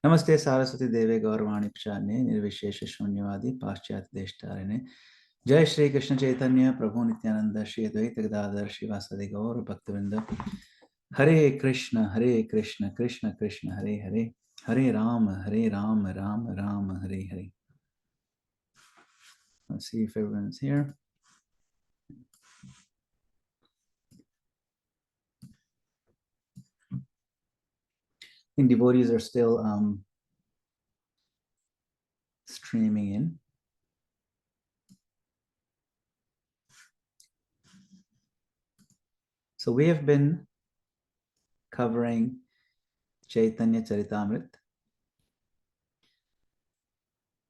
Namaste Saraswati Deve Gaurvani Pracharne Nirvishesha Shunyavadi Paschat Deshtarine Jai Shri Krishna Chaitanya Prabhu Nityananda Shri Advaita Gadadhar Shivasadi Gaur Bhaktivinoda Hare Krishna Krishna Krishna Hare Hare Hare Rama Rama Rama Hare Hare. Let's see if everyone's here. I think devotees are still streaming in. So we have been covering Caitanya Caritamrita.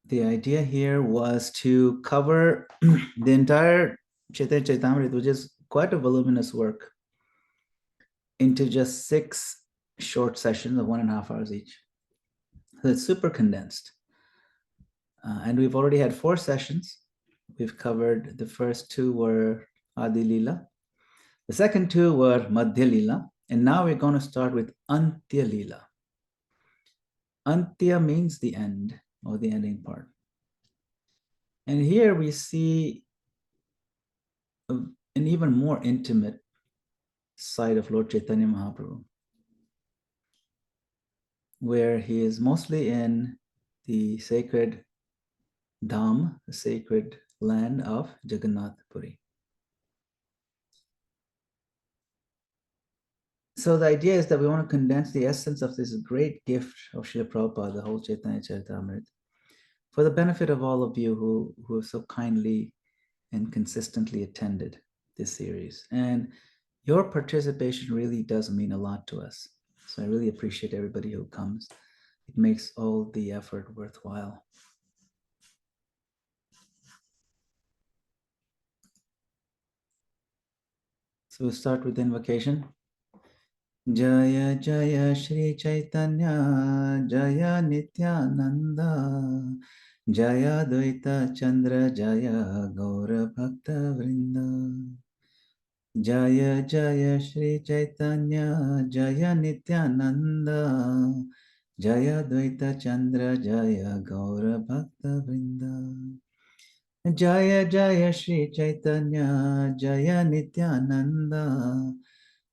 The idea here was to cover the entire Chaitanya Charitamrita, which is quite a voluminous work, into just 6 short sessions of 1.5 hours each. So it's super condensed. And we've already had 4 sessions. We've covered, the first 2 were Adi Lila. The second 2 were Madhya Lila. And now we're going to start with Antya Lila. Antya means the end, or the ending part. And here we see an even more intimate side of Lord Chaitanya Mahaprabhu, where he is mostly in the sacred Dham, the sacred land of Jagannath Puri. So the idea is that we want to condense the essence of this great gift of Srila Prabhupada, the whole Chaitanya Charitamrita, for the benefit of all of you who have so kindly and consistently attended this series. And your participation really does mean a lot to us. So I really appreciate everybody who comes. It makes all the effort worthwhile. So we'll start with invocation. Jaya Jaya Shri Chaitanya Jaya Nityananda Jaya Dvaita Chandra Jaya Gaura Bhakta Vrinda Jaya Jaya Shri Chaitanya Jaya Nityananda Jaya Dvaita Chandra Jaya Gaura Bhakta Vrinda Jaya Jaya Shri Chaitanya Jaya Nityananda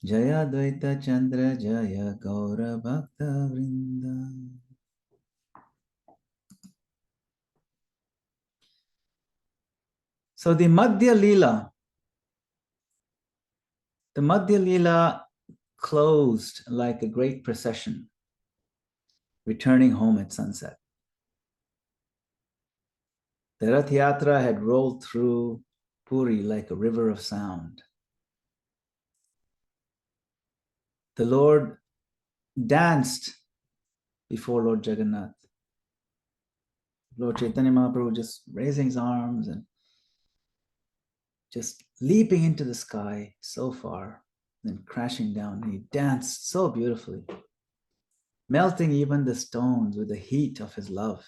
Jaya Dvaita Chandra Jaya Gaura Bhakta Vrinda. So the Madhya Lila closed like a great procession, returning home at sunset. The Rath Yatra had rolled through Puri like a river of sound. The Lord danced before Lord Jagannath. Lord Chaitanya Mahaprabhu just raising his arms and just leaping into the sky so far, then crashing down. And he danced so beautifully, melting even the stones with the heat of his love.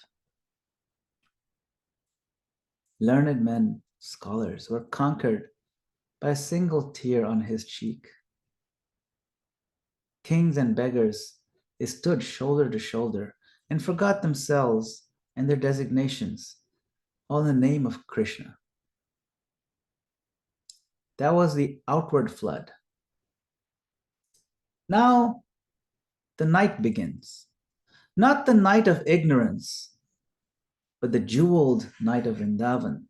Learned men, scholars, were conquered by a single tear on his cheek. Kings and beggars, they stood shoulder to shoulder and forgot themselves and their designations, all in the name of Krishna. That was the outward flood. Now, the night begins. Not the night of ignorance, but the jeweled night of Vrindavan,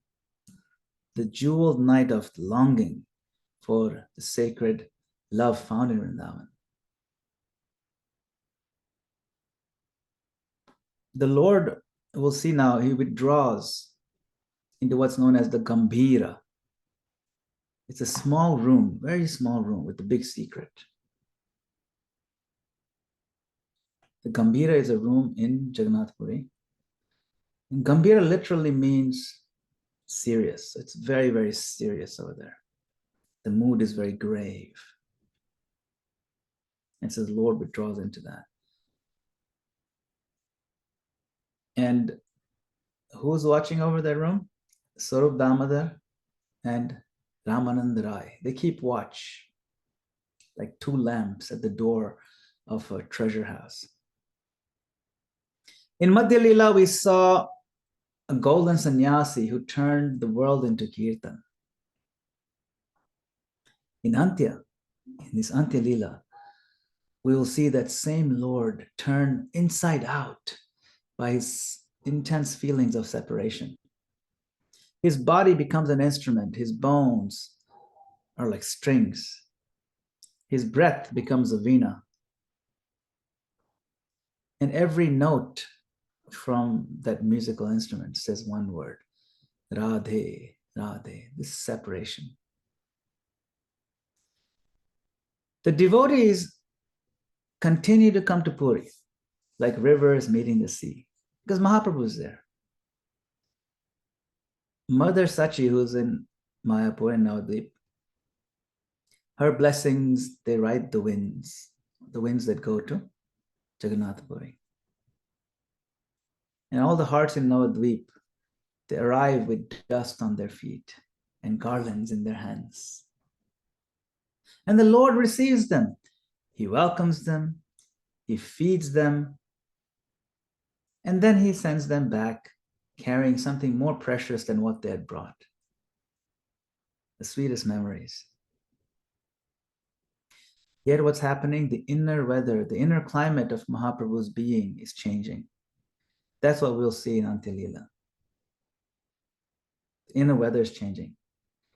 the jeweled night of longing for the sacred love found in Vrindavan. The Lord, we'll see now, he withdraws into what's known as the Gambhira. It's a small room, very small room with a big secret. The Gambhira is a room in Jagannath Puri. And Gambhira literally means serious. It's very, very serious over there. The mood is very grave. And so the Lord withdraws into that. And who's watching over that room? Sarup Damodar and Ramanand Rai. They keep watch like 2 lamps at the door of a treasure house. In Madhya Lila, we saw a golden sannyasi who turned the world into kirtan. In Antya, in this Antya Lila, we will see that same Lord turn inside out by his intense feelings of separation. His body becomes an instrument, his bones are like strings, his breath becomes a veena, and every note from that musical instrument says one word, Radhe, Radhe, this separation. The devotees continue to come to Puri like rivers meeting the sea because Mahaprabhu is there. Mother Sachi, who's in Mayapur and Navadvip, her blessings, they ride the winds that go to Jagannath Puri. And all the hearts in Navadvip, they arrive with dust on their feet and garlands in their hands. And the Lord receives them. He welcomes them, he feeds them, and then he sends them back carrying something more precious than what they had brought. The sweetest memories. Yet what's happening, the inner weather, the inner climate of Mahaprabhu's being is changing. That's what we'll see in Antya Lila. The inner weather is changing.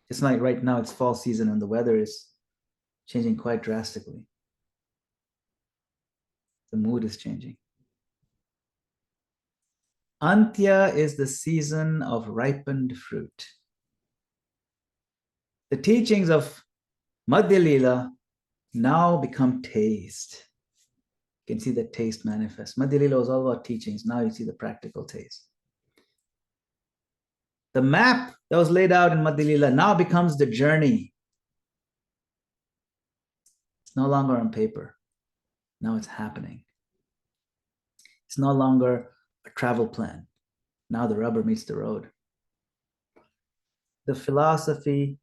It's like right now it's fall season and the weather is changing quite drastically. The mood is changing. Antya is the season of ripened fruit. The teachings of Madhya Lila now become taste. You can see the taste manifest. Madhya Lila was all about teachings. Now you see the practical taste. The map that was laid out in Madhya Lila now becomes the journey. It's no longer on paper. Now it's happening. It's no longer a travel plan. Now the rubber meets the road. The philosophy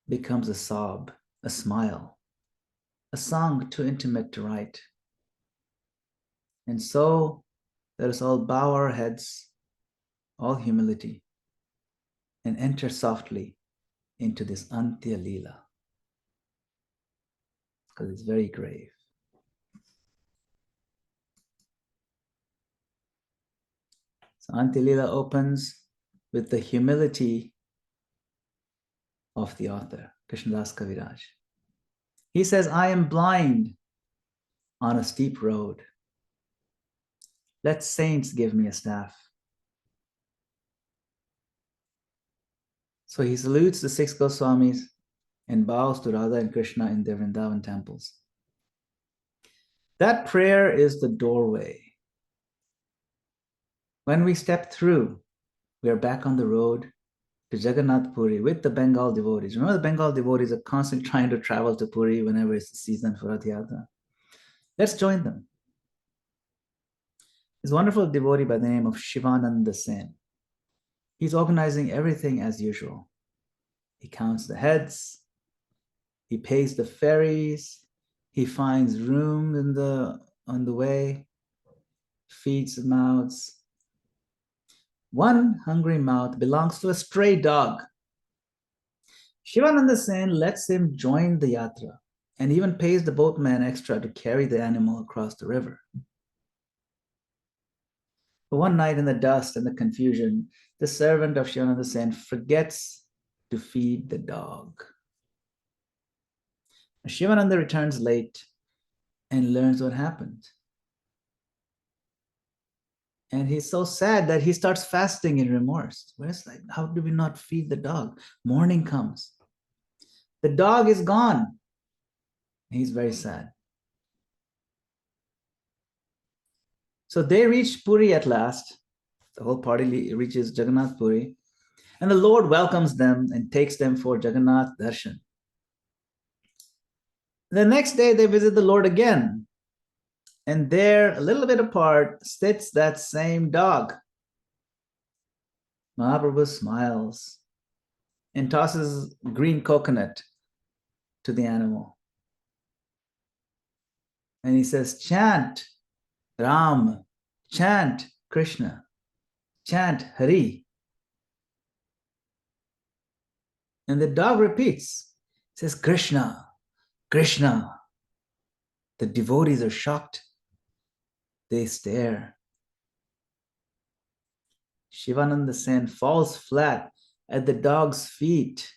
becomes a sob, a smile, a song too intimate to write. And so let us all bow our heads, all humility, and enter softly into this Antya Lila, because it's very grave. So Antya Lila opens with the humility of the author, Krishnadas Kaviraj. He says, I am blind on a steep road. Let saints give me a staff. So he salutes the six Goswamis and bows to Radha and Krishna in their Vrindavan temples. That prayer is the doorway. When we step through, we are back on the road to Jagannath Puri with the Bengal devotees. Remember, the Bengal devotees are constantly trying to travel to Puri whenever it's the season for Rath Yatra. Let's join them. This wonderful devotee by the name of Shivananda Sen. He's organizing everything as usual. He counts the heads, he pays the ferries, he finds room on the way, feeds the mouths. One hungry mouth belongs to a stray dog. Shivananda Sen lets him join the yatra and even pays the boatman extra to carry the animal across the river. But one night in the dust and the confusion, the servant of Shivananda Sen forgets to feed the dog. Shivananda returns late and learns what happened. And he's so sad that he starts fasting in remorse. Where it's like, how do we not feed the dog? Morning comes. The dog is gone. He's very sad. So they reach Puri at last. The whole party reaches Jagannath Puri. And the Lord welcomes them and takes them for Jagannath Darshan. The next day they visit the Lord again. And there, a little bit apart, sits that same dog. Mahaprabhu smiles and tosses green coconut to the animal. And he says, chant Ram, chant Krishna, chant Hari. And the dog repeats, says Krishna, Krishna. The devotees are shocked. They stare. Shivananda Sen falls flat at the dog's feet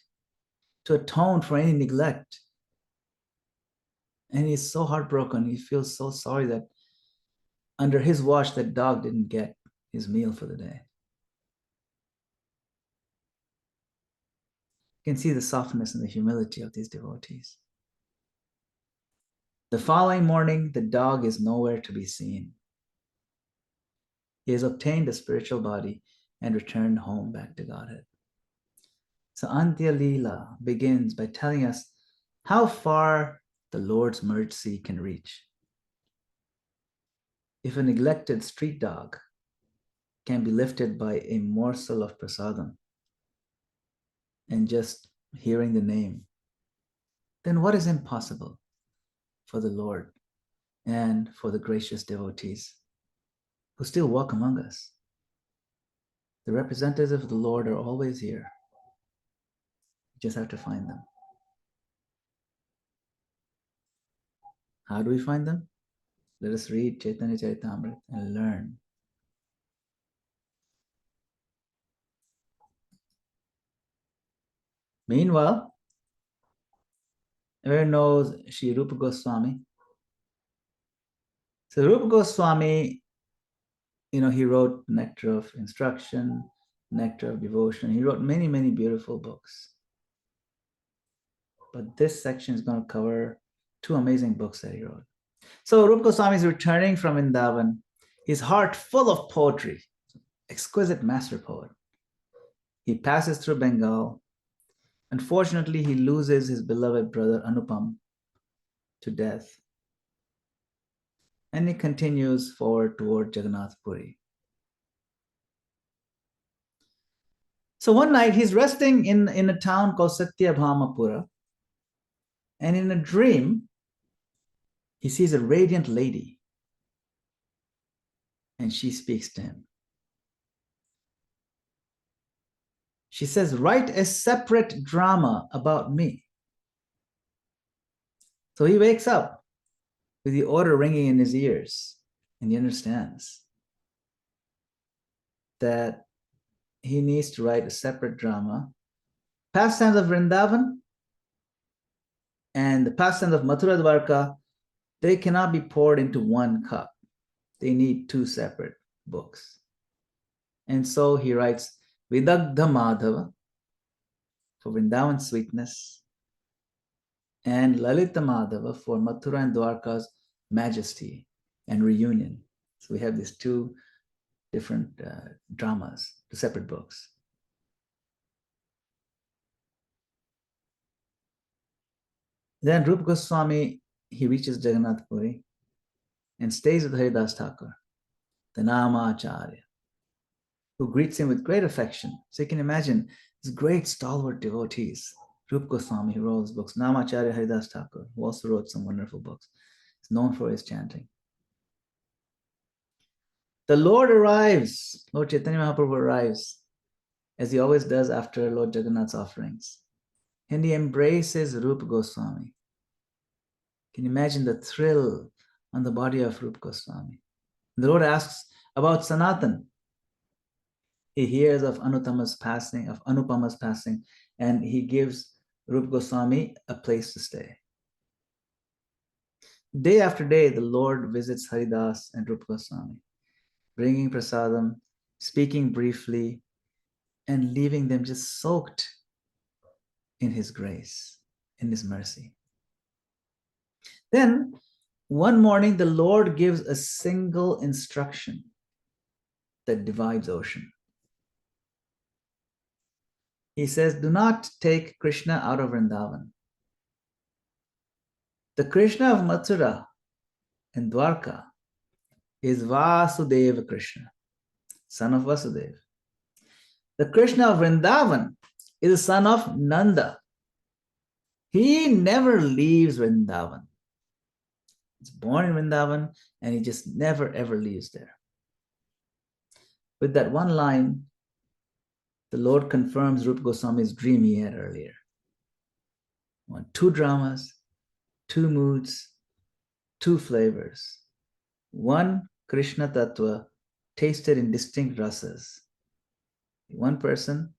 to atone for any neglect. And he's so heartbroken. He feels so sorry that under his watch, that dog didn't get his meal for the day. You can see the softness and the humility of these devotees. The following morning, the dog is nowhere to be seen. He has obtained a spiritual body and returned home back to Godhead. So Antya Lila begins by telling us how far the Lord's mercy can reach. If a neglected street dog can be lifted by a morsel of prasadam and just hearing the name, then what is impossible for the Lord and for the gracious devotees who still walk among us? The representatives of the Lord are always here. You just have to find them. How do we find them? Let us read Caitanya Caritamrita and learn. Meanwhile, everyone knows Sri Rupa Goswami. So Rupa Goswami, he wrote Nectar of Instruction, Nectar of Devotion. He wrote many, many beautiful books. But this section is going to cover two amazing books that he wrote. So Rupa Goswami is returning from Vrindavan, his heart full of poetry, exquisite master poet. He passes through Bengal. Unfortunately, he loses his beloved brother Anupam to death. And he continues forward toward Jagannath Puri. So one night he's resting in a town called Satyabhamapura. And in a dream, he sees a radiant lady. And she speaks to him. She says, write a separate drama about me. So he wakes up with the order ringing in his ears. And he understands that he needs to write a separate drama. Pastimes of Vrindavan and the pastimes of Mathura Dwarka, they cannot be poured into one cup. They need two separate books. And so he writes Vidagdha Madhava for Vrindavan sweetness and Lalita Madhava for Mathura and Dwarka's majesty and reunion. So we have these two different dramas, two separate books. Then Rupa Goswami, he reaches Jagannath Puri and stays with Haridas Thakur, the Namacharya, who greets him with great affection. So you can imagine these great stalwart devotees. Rupa Goswami, who wrote his books, Namacharya Haridas Thakur, who also wrote some wonderful books. He's known for his chanting. The Lord arrives. Lord Chaitanya Mahaprabhu arrives, as he always does after Lord Jagannath's offerings. And he embraces Rupa Goswami. Can you imagine the thrill on the body of Rupa Goswami? The Lord asks about Sanatan. He hears of Anupama's passing, and he gives Rupa Goswami a place to stay. Day after day, the Lord visits Haridas and Rupa Goswami, bringing prasadam, speaking briefly, and leaving them just soaked in his grace, in his mercy. Then, one morning, the Lord gives a single instruction that divides ocean. He says, do not take Krishna out of Vrindavan. The Krishna of Mathura and Dwarka is Vasudeva Krishna, son of Vasudeva. The Krishna of Vrindavan is the son of Nanda. He never leaves Vrindavan. He's born in Vrindavan and he just never ever leaves there. With that one line, the Lord confirms Rupa Goswami's dream he had earlier. Want two dramas, two moods, two flavors. One Krishna Tattva tasted in distinct rasas. One person,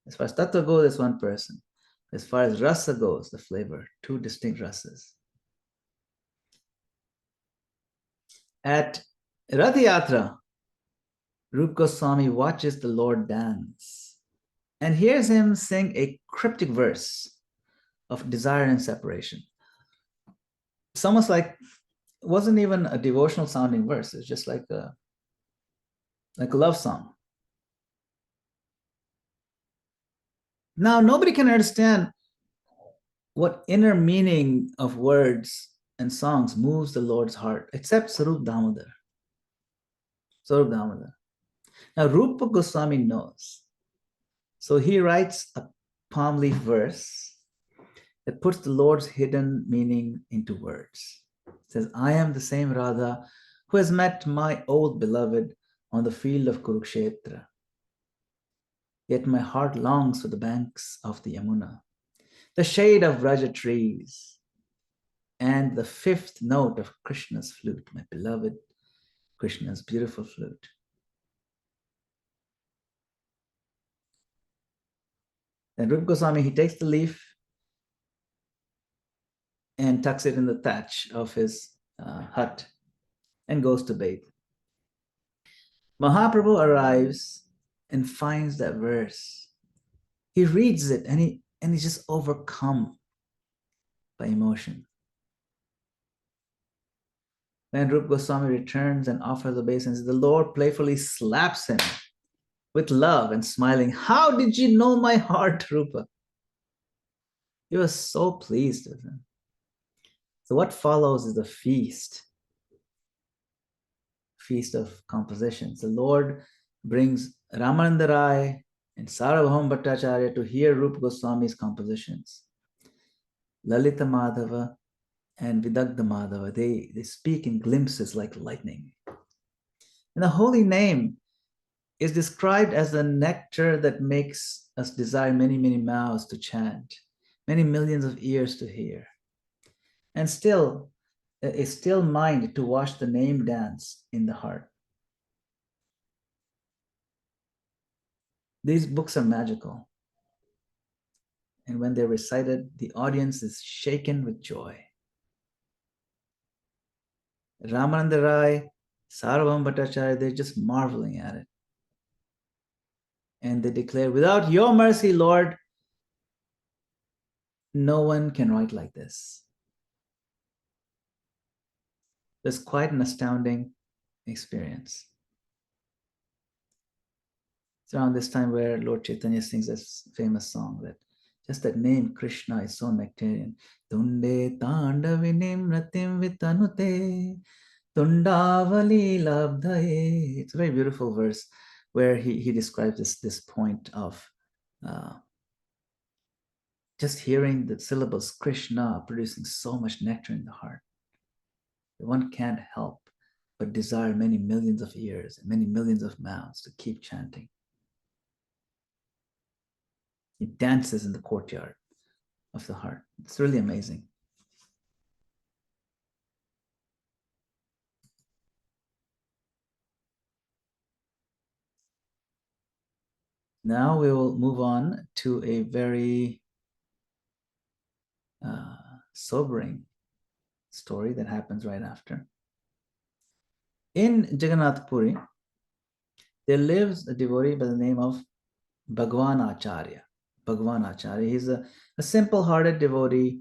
as far as Tattva goes, there's one person. As far as rasa goes, the flavor, two distinct rasas. At Rath Yatra, Rupa Goswami watches the Lord dance and hears him sing a cryptic verse of desire and separation. It's almost like it wasn't even a devotional sounding verse. It's just like a love song. Now, nobody can understand what inner meaning of words and songs moves the Lord's heart except Sarup Damodar. Sarup Damodar. Now, Rupa Goswami knows. So he writes a palm leaf verse that puts the Lord's hidden meaning into words. It says, I am the same Radha who has met my old beloved on the field of Kurukshetra. Yet my heart longs for the banks of the Yamuna, the shade of Vraja trees, and the fifth note of Krishna's flute, my beloved Krishna's beautiful flute. Then Rupa Goswami, he takes the leaf and tucks it in the thatch of his hut and goes to bathe. Mahaprabhu arrives and finds that verse. He reads it and he's just overcome by emotion. When Rupa Goswami returns and offers obeisance, the Lord playfully slaps him with love and smiling. How did you know my heart, Rupa? He was so pleased with him. So what follows is a feast of compositions. The Lord brings Ramananda Rai and Sarvabhauma Bhattacharya to hear Rupa Goswami's compositions. Lalita Madhava and Vidagdha Madhava, they speak in glimpses like lightning. And the holy name is described as the nectar that makes us desire many, many mouths to chant, many millions of ears to hear. And still, a still mind to watch the name dance in the heart. These books are magical. And when they're recited, the audience is shaken with joy. Ramananda Rai, Sarvabhauma Bhattacharya, they're just marveling at it. And they declare, without your mercy, Lord, no one can write like this. It's quite an astounding experience. It's around this time where Lord Caitanya sings this famous song that just that name Krishna is so nectarian. Tunde tandavinim ratim vitanute tundavali labdhaye. It's a very beautiful verse where he describes this point of just hearing the syllables Krishna producing so much nectar in the heart. One can't help but desire many millions of ears and many millions of mouths to keep chanting. It dances in the courtyard of the heart. It's really amazing. Now we will move on to a very sobering story that happens right after. In Jagannath Puri, there lives a devotee by the name of Bhagwan Acharya. Bhagwan Acharya. He's a simple-hearted devotee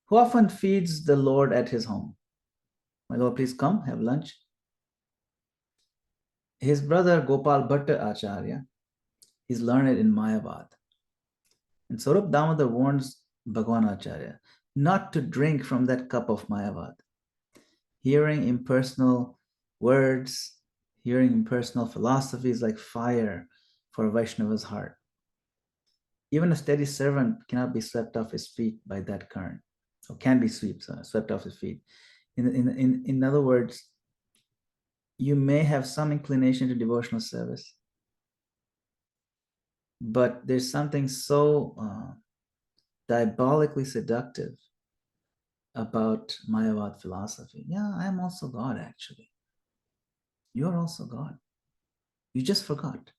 who often feeds the Lord at his home. My Lord, please come, have lunch. His brother Gopal Bhatta Acharya, he's learned in Mayavad. And Sarup Damodar warns Bhagwan Acharya not to drink from that cup of Mayavad. Hearing impersonal words, hearing impersonal philosophies like fire for a Vaishnava's heart. Even a steady servant cannot be swept off his feet by that current, or can be swept off his feet. In other words, you may have some inclination to devotional service, but there's something so diabolically seductive about Mayavad philosophy. Yeah, I am also God, actually. You're also God. You just forgot.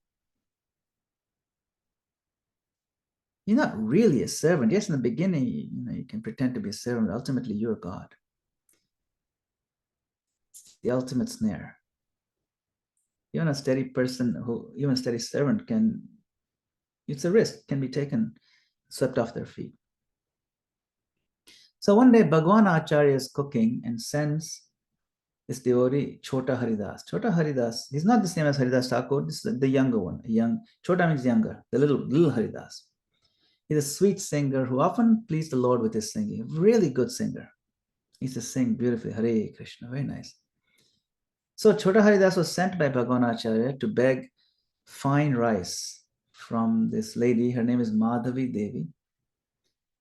You're not really a servant. Yes, in the beginning, you can pretend to be a servant. Ultimately, you're God. It's the ultimate snare. Even a steady person even a steady servant it's a risk, can be taken, swept off their feet. So one day, Bhagwan Acharya is cooking and sends this devotee, Chota Haridas. Chota Haridas, he's not the same as Haridas Thakur, this is the younger one. Chota means younger, the little Haridas. He's a sweet singer who often pleased the Lord with his singing. Really good singer. He used to sing beautifully. Hare Krishna. Very nice. So Chota Haridas was sent by Bhagwan Acharya to beg fine rice from this lady. Her name is Madhavi Devi.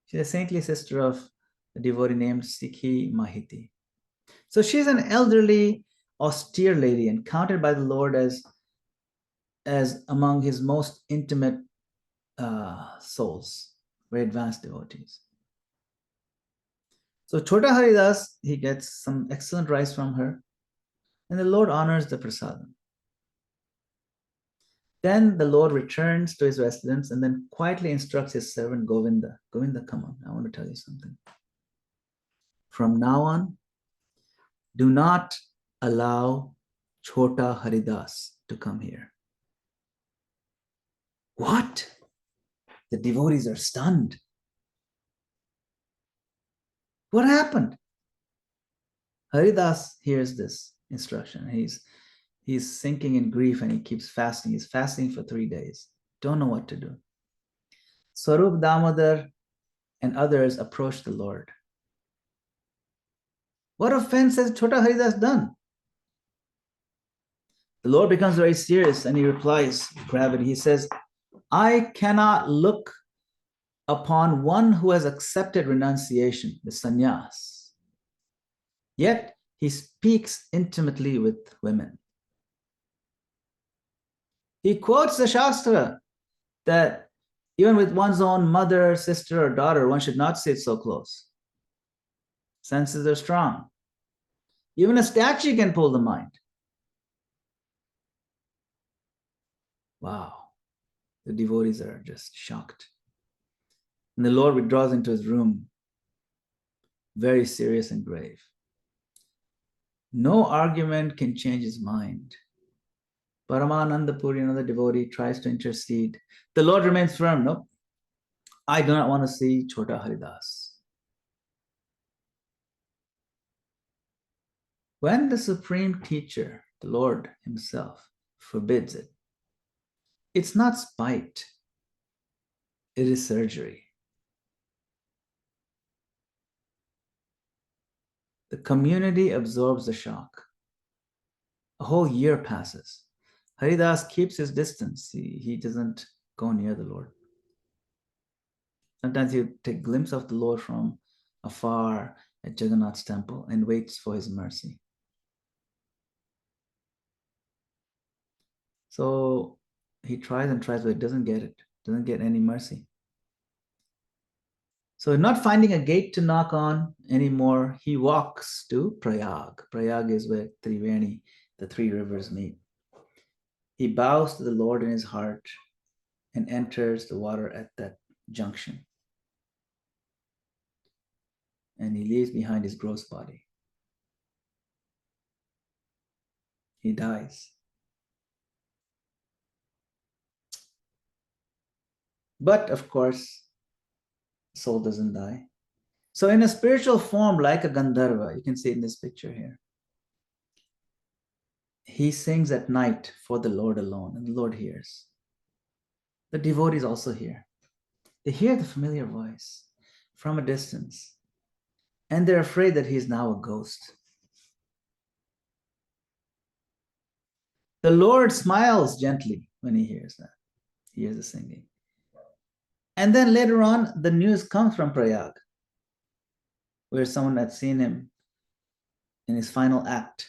She's a saintly sister of a devotee named Sikhi Mahiti. So she's an elderly, austere lady and counted by the Lord as among his most intimate souls, very advanced devotees. So Chota Haridas, he gets some excellent rice from her, and the Lord honors the prasadam. Then the Lord returns to his residence and then quietly instructs his servant Govinda. Govinda, come on, I want to tell you something. From now on, do not allow Chota Haridas to come here. What? The devotees are stunned. What happened? Haridas hears this instruction. He's sinking in grief and he keeps fasting. He's fasting for 3 days. Don't know what to do. Swarup Damodar and others approach the Lord. What offense has Chota Haridas done? The Lord becomes very serious and he replies, gravity. He says, I cannot look upon one who has accepted renunciation, the sannyas. Yet he speaks intimately with women. He quotes the Shastra that even with one's own mother, sister, or daughter, one should not sit so close. Senses are strong. Even a statue can pull the mind. Wow. The devotees are just shocked. And the Lord withdraws into his room, very serious and grave. No argument can change his mind. Paramananda Puri, another devotee, tries to intercede. The Lord remains firm. No, I do not want to see Chota Haridas. When the Supreme Teacher, the Lord himself, forbids it, it's not spite, it is surgery. The community absorbs the shock. A whole year passes. Haridas keeps his distance. He doesn't go near the Lord. Sometimes he take a glimpse of the Lord from afar at Jagannath's temple and waits for his mercy. So he tries and tries, but doesn't get it. Doesn't get any mercy. So not finding a gate to knock on anymore, he walks to Prayag. Prayag is where Triveni, the 3 rivers, meet. He bows to the Lord in his heart and enters the water at that junction. And he leaves behind his gross body. He dies. But of course, soul doesn't die. So in a spiritual form, like a Gandharva, you can see in this picture here, he sings at night for the Lord alone, and the Lord hears. The devotees also hear. They hear the familiar voice from a distance, and they're afraid that he is now a ghost. The Lord smiles gently when he hears that. He hears the singing. And then later on, the news comes from Prayag, where someone had seen him in his final act,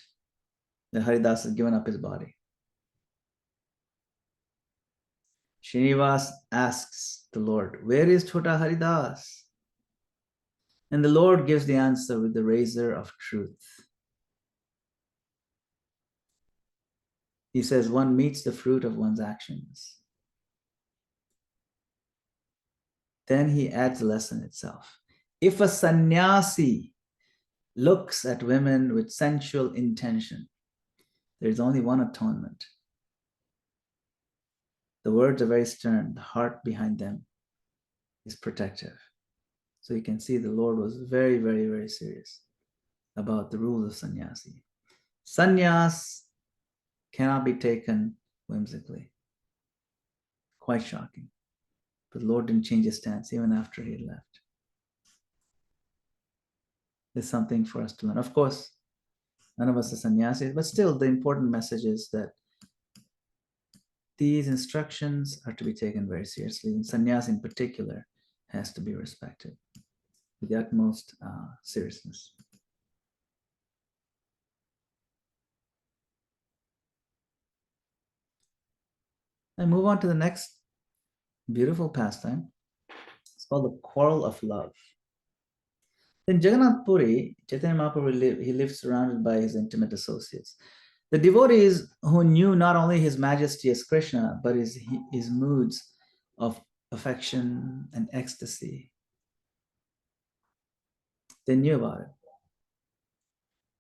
that Haridas has given up his body. Srinivas asks the Lord, where is Chota Haridas? And the Lord gives the answer with the razor of truth. He says, one meets the fruit of one's actions. Then he adds the lesson itself. If a sannyasi looks at women with sensual intention, there's only one atonement. The words are very stern. The heart behind them is protective. So you can see the Lord was very, very, very serious about the rules of sannyasi. Sannyas cannot be taken whimsically. Quite shocking. But the Lord didn't change his stance even after he left. There's something for us to learn. Of course, none of us are sannyasis, but still the important message is that these instructions are to be taken very seriously, and sannyas in particular has to be respected with the utmost seriousness. And move on to the next beautiful pastime. It's called the quarrel of love. In Jagannath Puri, Chaitanya Mahaprabhu he lived surrounded by his intimate associates. The devotees who knew not only his majesty as Krishna, but his moods of affection and ecstasy. They knew about it.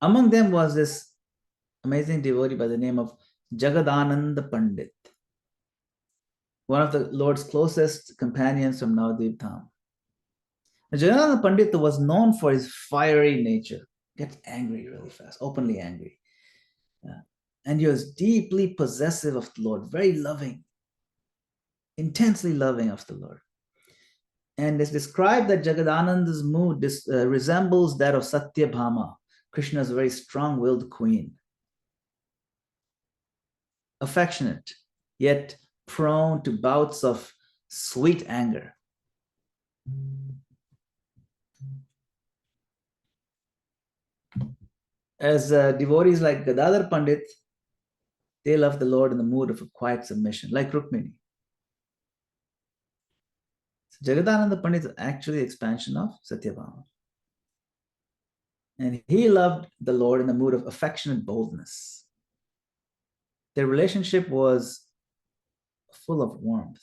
Among them was this amazing devotee by the name of Jagadananda Pandit, one of the Lord's closest companions from Navadvip Dham. Jagadananda Pandit was known for his fiery nature, gets angry really fast, openly angry. And he was deeply possessive of the Lord, very loving, intensely loving of the Lord. And it's described that Jagadananda's mood resembles that of Satyabhama, Krishna's very strong-willed queen. Affectionate, yet prone to bouts of sweet anger. As devotees like Gadadhar Pandit, they love the Lord in the mood of a quiet submission, like Rukmini. So Jagadananda Pandit is actually the expansion of Satyabhama. And he loved the Lord in the mood of affectionate boldness. Their relationship was full of warmth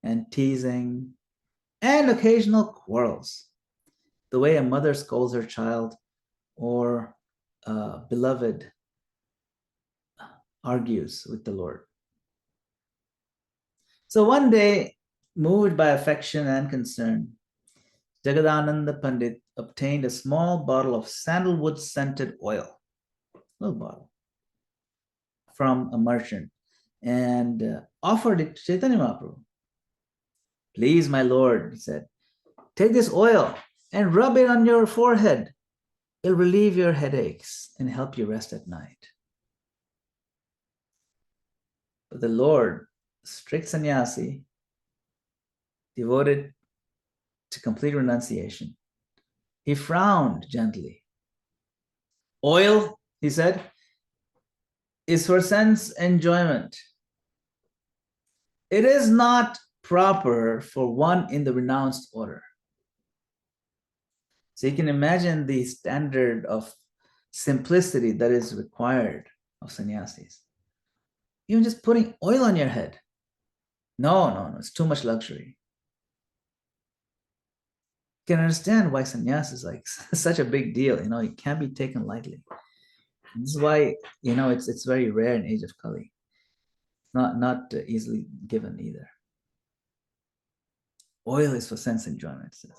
and teasing and occasional quarrels, the way a mother scolds her child or a beloved argues with the Lord. So one day, moved by affection and concern, Jagadananda Pandit obtained a small bottle of sandalwood scented oil, little bottle, from a merchant and offered it to Chaitanya Mahaprabhu. Please, my Lord, he said, take this oil and rub it on your forehead. It'll relieve your headaches and help you rest at night. But the Lord, strict sannyasi, devoted to complete renunciation, he frowned gently. Oil, he said, is for sense enjoyment. It is not proper for one in the renounced order. So you can imagine the standard of simplicity that is required of sannyasis. Even just putting oil on your head. No, it's too much luxury. You can understand why sannyas is like such a big deal. It can't be taken lightly. This is why, it's very rare in age of Kali. Not easily given either. Oil is for sense enjoyment, it says.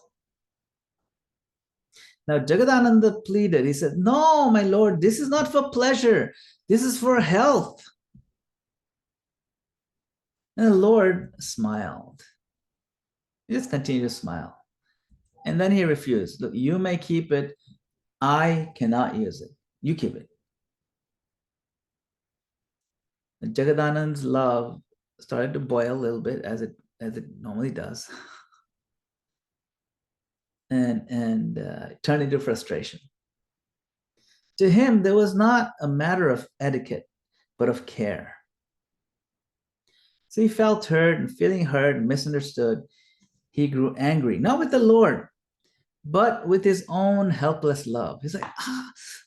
Now, Jagadananda pleaded. He said, no, my Lord, this is not for pleasure. This is for health. And the Lord smiled. He just continued to smile. And then he refused. Look, you may keep it. I cannot use it. You keep it. And Jagadananda's love started to boil a little bit as it normally does. And turned into frustration. To him, there was not a matter of etiquette, but of care. So he felt hurt, and feeling hurt and misunderstood, he grew angry, not with the Lord, but with his own helpless love. He's like,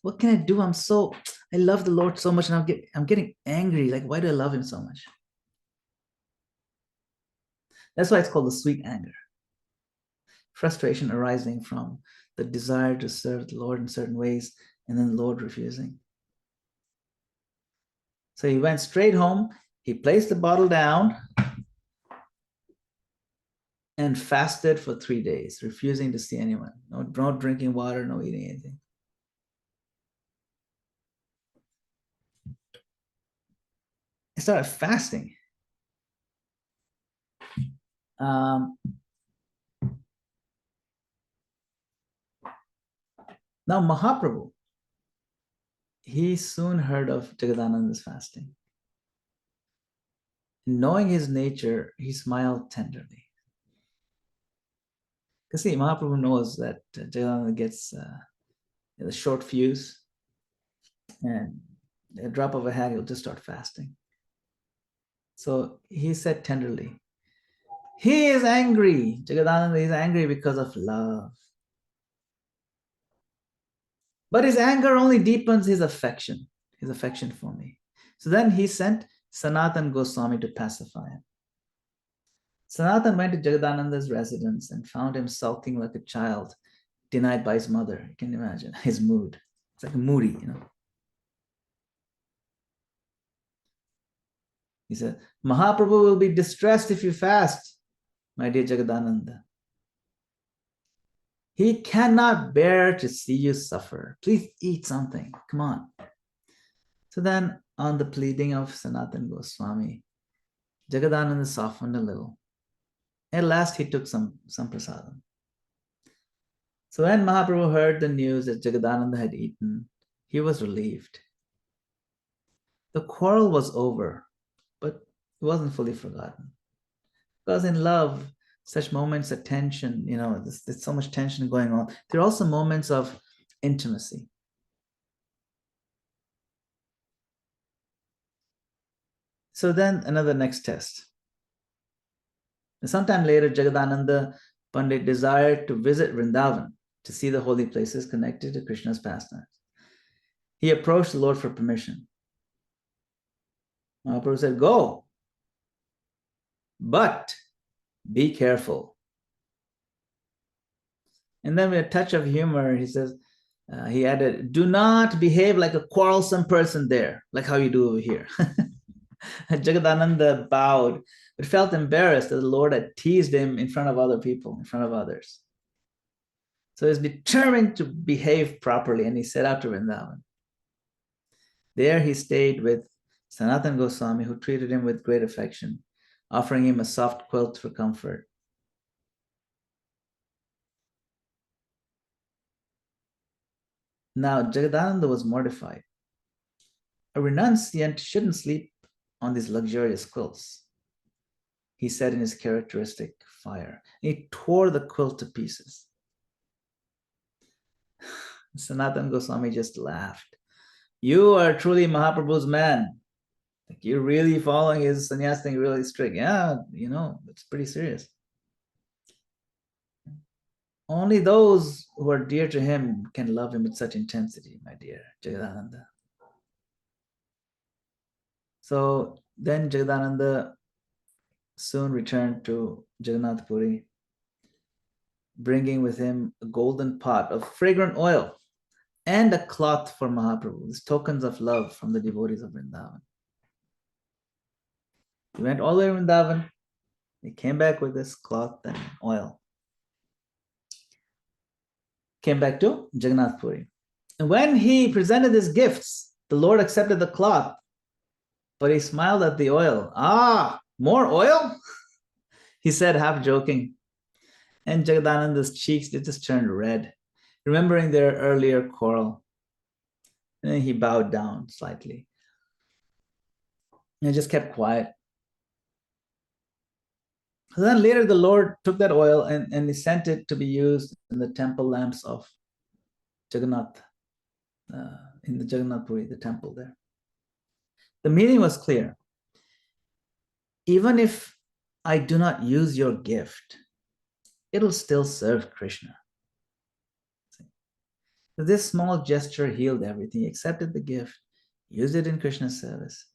what can I do? I love the Lord so much, and I'm getting angry. Like, why do I love him so much? That's why it's called the sweet anger. Frustration arising from the desire to serve the Lord in certain ways, and then the Lord refusing. So he went straight home. He placed the bottle down and fasted for 3 days, refusing to see anyone. No drinking water, no eating anything. He started fasting. Now Mahaprabhu, he soon heard of Jagadananda's fasting. Knowing his nature, he smiled tenderly. Because see, Mahaprabhu knows that Jagadananda gets a short fuse, and a drop of a hat, he'll just start fasting. So he said tenderly, he is angry. Jagadananda is angry because of love. But his anger only deepens his affection for me. So then he sent Sanatan Goswami to pacify him. Sanatan went to Jagadananda's residence and found him sulking like a child, denied by his mother. You can imagine his mood. It's like moody, He said, Mahaprabhu will be distressed if you fast, my dear Jagadananda. He cannot bear to see you suffer. Please eat something. Come on. So then, on the pleading of Sanatan Goswami, Jagadananda softened a little. At last, he took some prasadam. So when Mahaprabhu heard the news that Jagadananda had eaten, he was relieved. The quarrel was over, but it wasn't fully forgotten. Because in love, such moments of tension, there's so much tension going on. There are also moments of intimacy. So then another next test. Sometime later, Jagadananda Pandit desired to visit Vrindavan to see the holy places connected to Krishna's pastimes. He approached the Lord for permission. Mahaprabhu said, go, but be careful. And then with a touch of humor, he added, do not behave like a quarrelsome person there, like how you do over here. Jagadananda bowed, but felt embarrassed that the Lord had teased him in front of other people, in front of others. So he's determined to behave properly, and he set out to Vrindavan. There he stayed with Sanatan Goswami, who treated him with great affection, offering him a soft quilt for comfort. Now, Jagadananda was mortified. A renunciant shouldn't sleep on these luxurious quilts, he said in his characteristic fire. He tore the quilt to pieces. Sanatan Goswami just laughed. You are truly Mahaprabhu's man. Like, you're really following his sannyas thing really strict. Yeah, it's pretty serious. Only those who are dear to him can love him with such intensity, my dear Jagadananda. So then Jagadananda soon returned to Jagannath Puri, bringing with him a golden pot of fragrant oil and a cloth for Mahaprabhu, these tokens of love from the devotees of Vrindavan. He went all the way to Vrindavan. He came back with this cloth and oil. Came back to Jagannath Puri. And when he presented his gifts, the Lord accepted the cloth, but he smiled at the oil. More oil? He said, half joking. And Jagadananda's cheeks, they just turned red, remembering their earlier quarrel. And then he bowed down slightly and just kept quiet. So then later the Lord took that oil and he sent it to be used in the temple lamps of Jagannath in the Jagannath Puri, the temple there. The meaning was clear. Even if I do not use your gift, it'll still serve Krishna. So this small gesture healed everything. He accepted the gift, used it in Krishna's service.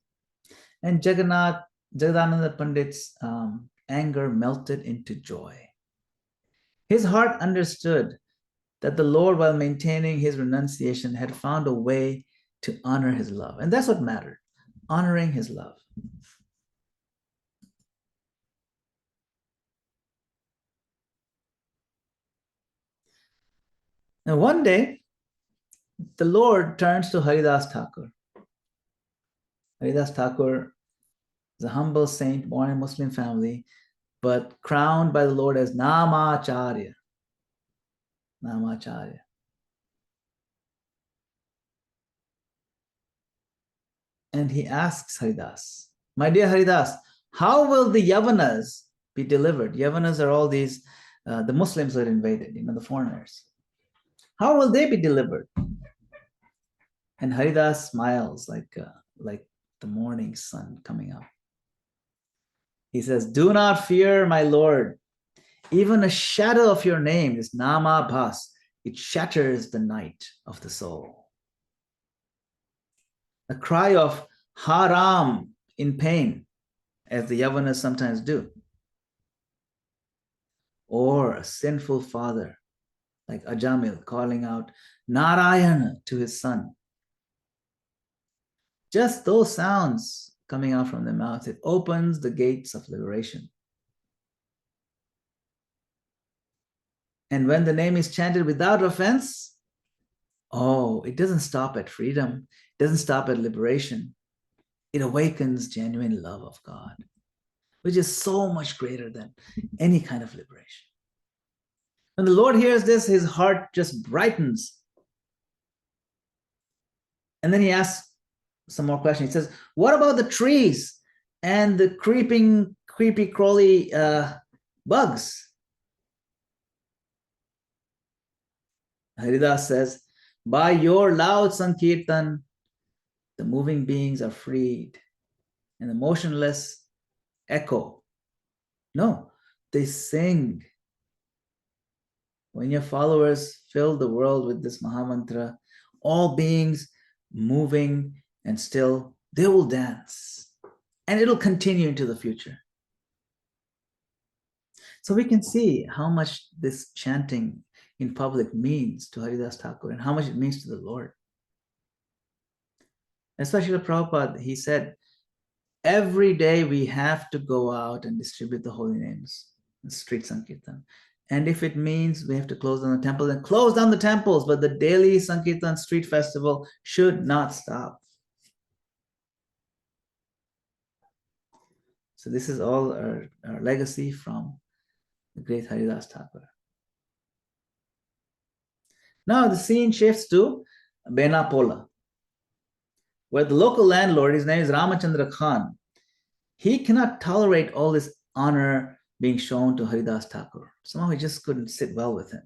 And Jagadananda Pandit's anger melted into joy. His heart understood that the Lord, while maintaining his renunciation, had found a way to honor his love. And that's what mattered, honoring his love. Now, one day, the Lord turns to Haridas Thakur. Haridas Thakur is a humble saint born in a Muslim family, but crowned by the Lord as Namacharya. Namacharya. And he asks Haridas, my dear Haridas, how will the Yavanas be delivered? Yavanas are all these, the Muslims that invaded, the foreigners. How will they be delivered? And Haridas smiles like the morning sun coming up. He says, do not fear, my Lord. Even a shadow of your name is Nama Bhas. It shatters the night of the soul. A cry of Haram in pain, as the Yavanas sometimes do. Or a sinful father, like Ajamil, calling out Narayana to his son. Just those sounds coming out from their mouths, it opens the gates of liberation. And when the name is chanted without offense, it doesn't stop at freedom. It doesn't stop at liberation. It awakens genuine love of God, which is so much greater than any kind of liberation. When the Lord hears this, his heart just brightens. And then he asks some more questions. He says, what about the trees and the creepy crawly bugs? Haridas says, by your loud Sankirtan, the moving beings are freed, and the motionless echo. No, they sing. When your followers fill the world with this Mahamantra, all beings moving and still, they will dance. And it'll continue into the future. So we can see how much this chanting in public means to Haridas Thakur and how much it means to the Lord. Especially Prabhupada, he said, every day we have to go out and distribute the holy names, the street Sankirtan. And if it means we have to close down the temple, then close down the temples, but the daily Sankirtan street festival should not stop. So this is all our legacy from the great Haridas Thakur. Now the scene shifts to Benapola, where the local landlord, his name is Ramachandra Khan, he cannot tolerate all this honor being shown to Haridas Thakur. Somehow he just couldn't sit well with him.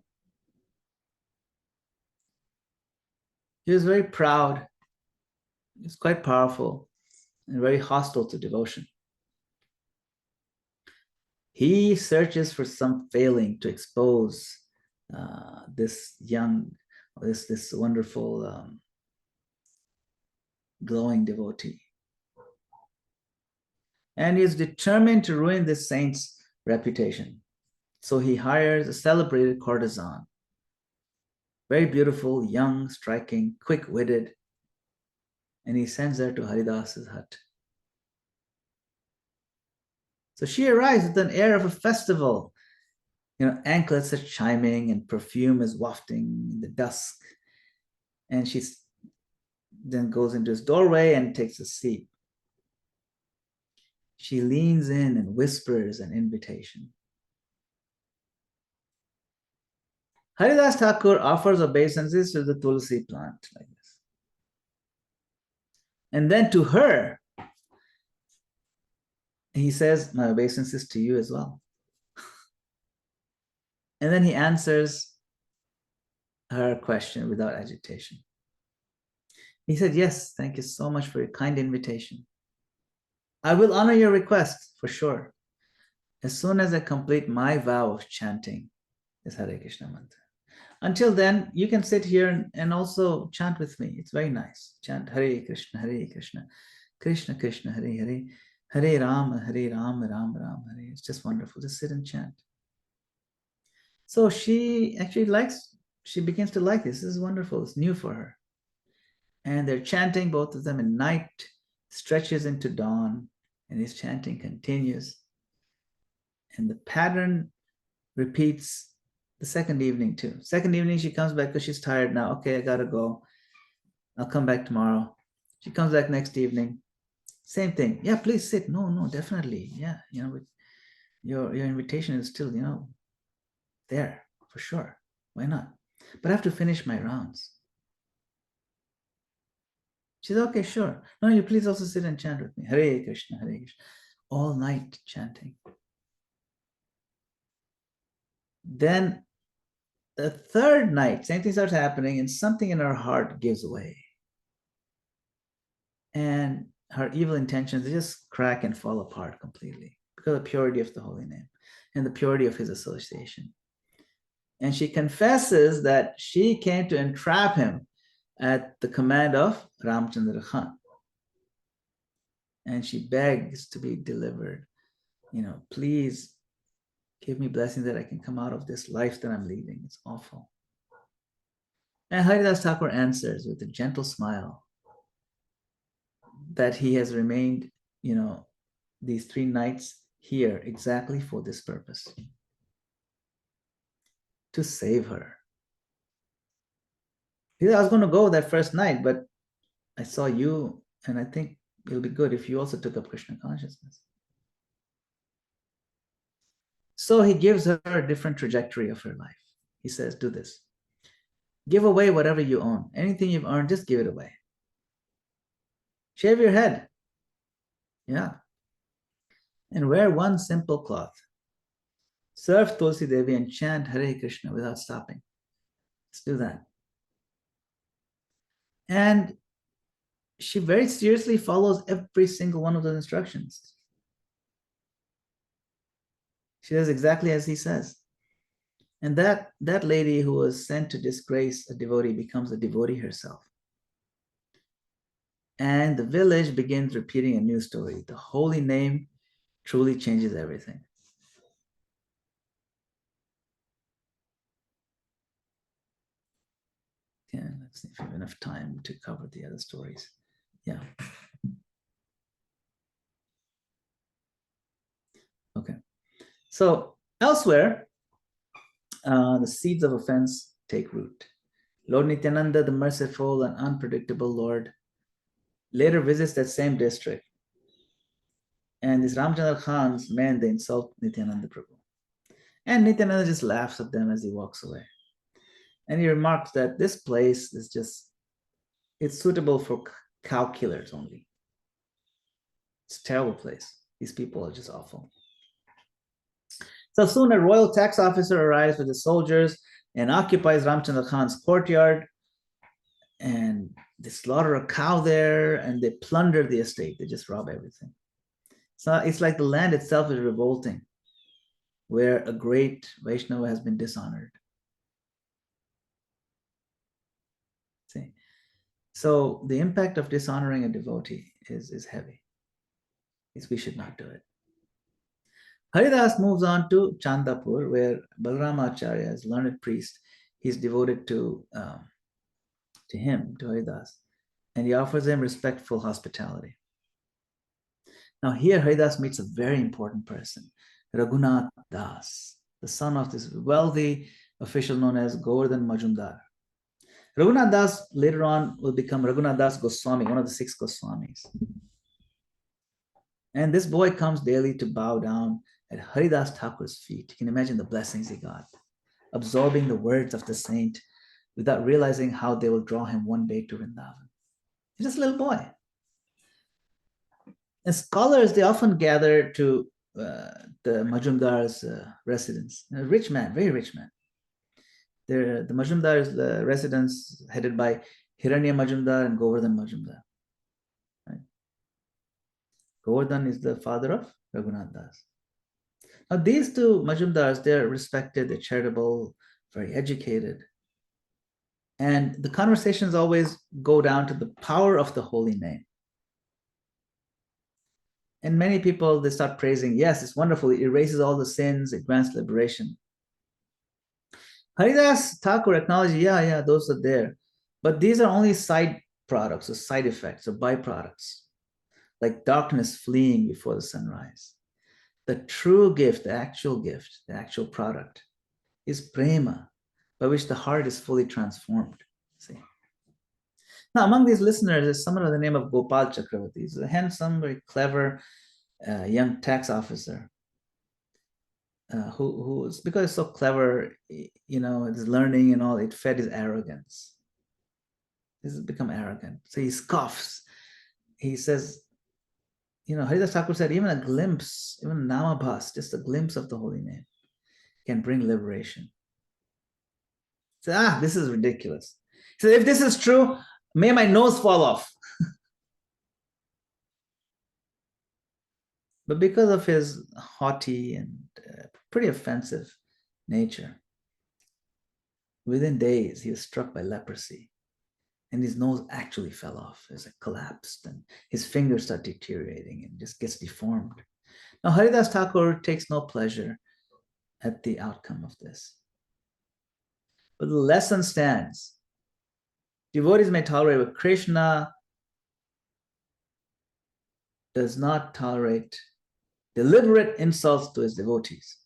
He was very proud. He was quite powerful and very hostile to devotion. He searches for some failing to expose this wonderful, glowing devotee. And he is determined to ruin this saint's reputation. So he hires a celebrated courtesan, very beautiful, young, striking, quick-witted, and he sends her to Haridas's hut. So she arrives with an air of a festival. Anklets are chiming and perfume is wafting in the dusk. And she then goes into his doorway and takes a seat. She leans in and whispers an invitation. Haridas Thakur offers obeisances to the Tulsi plant like this. And then to her, he says, my obeisances to you as well. And then he answers her question without agitation. He said, yes, thank you so much for your kind invitation. I will honor your request for sure. As soon as I complete my vow of chanting this Hare Krishna mantra. Until then, you can sit here and also chant with me. It's very nice. Chant Hare Krishna, Hare Krishna, Krishna Krishna, Hare Hare, Hare Rama, Hare Rama, Rama Rama, Hare. It's just wonderful. Just sit and chant. So she actually she begins to like this. This is wonderful. It's new for her. And they're chanting, both of them, and night stretches into dawn, and his chanting continues. And the pattern repeats the second evening too. Second evening, she comes back because she's tired now. Okay, I gotta go. I'll come back tomorrow. She comes back next evening. Same thing. Yeah, please sit. No, definitely. Yeah, your invitation is still, there for sure. Why not? But I have to finish my rounds. She said, okay, sure. No, you please also sit and chant with me. Hare Krishna, Hare Krishna. All night chanting. Then the third night, same thing starts happening, and something in her heart gives way. And her evil intentions, they just crack and fall apart completely because of the purity of the holy name and the purity of his association. And she confesses that she came to entrap him at the command of Ramchandra Khan. And she begs to be delivered. Please give me blessings that I can come out of this life that I'm leading. It's awful. And Haridas Thakur answers with a gentle smile that he has remained, these 3 nights here exactly for this purpose, to save her. He said, I was going to go that first night, but I saw you, and I think it'll be good if you also took up Krishna consciousness. So he gives her a different trajectory of her life. He says, do this. Give away whatever you own. Anything you've earned, just give it away. Shave your head. Yeah. And wear one simple cloth. Serve Tulsi Devi and chant Hare Krishna without stopping. Let's do that. And she very seriously follows every single one of those instructions. She does exactly as he says. And that lady who was sent to disgrace a devotee becomes a devotee herself. And the village begins repeating a new story. The holy name truly changes everything. Yeah, let's see if we have enough time to cover the other stories. Yeah. Okay. So elsewhere, the seeds of offense take root. Lord Nityananda, the merciful and unpredictable Lord, later visits that same district. And these Ramchandra Khan's men, they insult Nityananda Prabhu. And Nityananda just laughs at them as he walks away. And he remarks that this place is it's suitable for cow killers only. It's a terrible place. These people are just awful. So soon a royal tax officer arrives with the soldiers and occupies Ramchandra Khan's courtyard. And they slaughter a cow there and they plunder the estate. They just rob everything. So it's like the land itself is revolting, where a great Vaishnava has been dishonored. See? So the impact of dishonoring a devotee is heavy. We should not do it. Haridas moves on to Chandapur, where Balarama Acharya is learned priest. He's devoted to him, to Haridas, and he offers him respectful hospitality. Now here Haridas meets a very important person, Raghunath Das, the son of this wealthy official known as Govardhan Majumdar. Raghunath Das later on will become Raghunath Das Goswami, one of the 6 Goswamis. And this boy comes daily to bow down at Haridas Thakur's feet. You can imagine the blessings he got, absorbing the words of the saint without realizing how they will draw him one day to Vrindavan. He's just a little boy. And scholars, they often gather to the Majumdar's residence. A rich man, very rich man. The Majumdar's residence, headed by Hiranya Majumdar and Govardhan Majumdar. Right? Govardhan is the father of Raghunath Das. Now, these two Majumdars, they're respected, they're charitable, very educated. And the conversations always go down to the power of the holy name. And many people, they start praising, yes, it's wonderful, it erases all the sins, it grants liberation. Haridas Thakur acknowledged, yeah, those are there. But these are only side products or side effects or byproducts, like darkness fleeing before the sunrise. The true gift, the actual product is prema, by which the heart is fully transformed. See? Now, among these listeners is someone by the name of Gopal Chakravarti. He's a handsome, very clever young tax officer who is, because he's so clever, his learning and all, it fed his arrogance. He's become arrogant. So he scoffs. He says, Haridas Thakur said, even a glimpse, even namabhas, just a glimpse of the holy name can bring liberation. So, this is ridiculous. So if this is true, may my nose fall off. But because of his haughty and pretty offensive nature, within days he was struck by leprosy, and his nose actually fell off. It collapsed, and his fingers start deteriorating and just gets deformed. Now, Haridas Thakur takes no pleasure at the outcome of this. But the lesson stands. Devotees may tolerate, but Krishna does not tolerate deliberate insults to his devotees.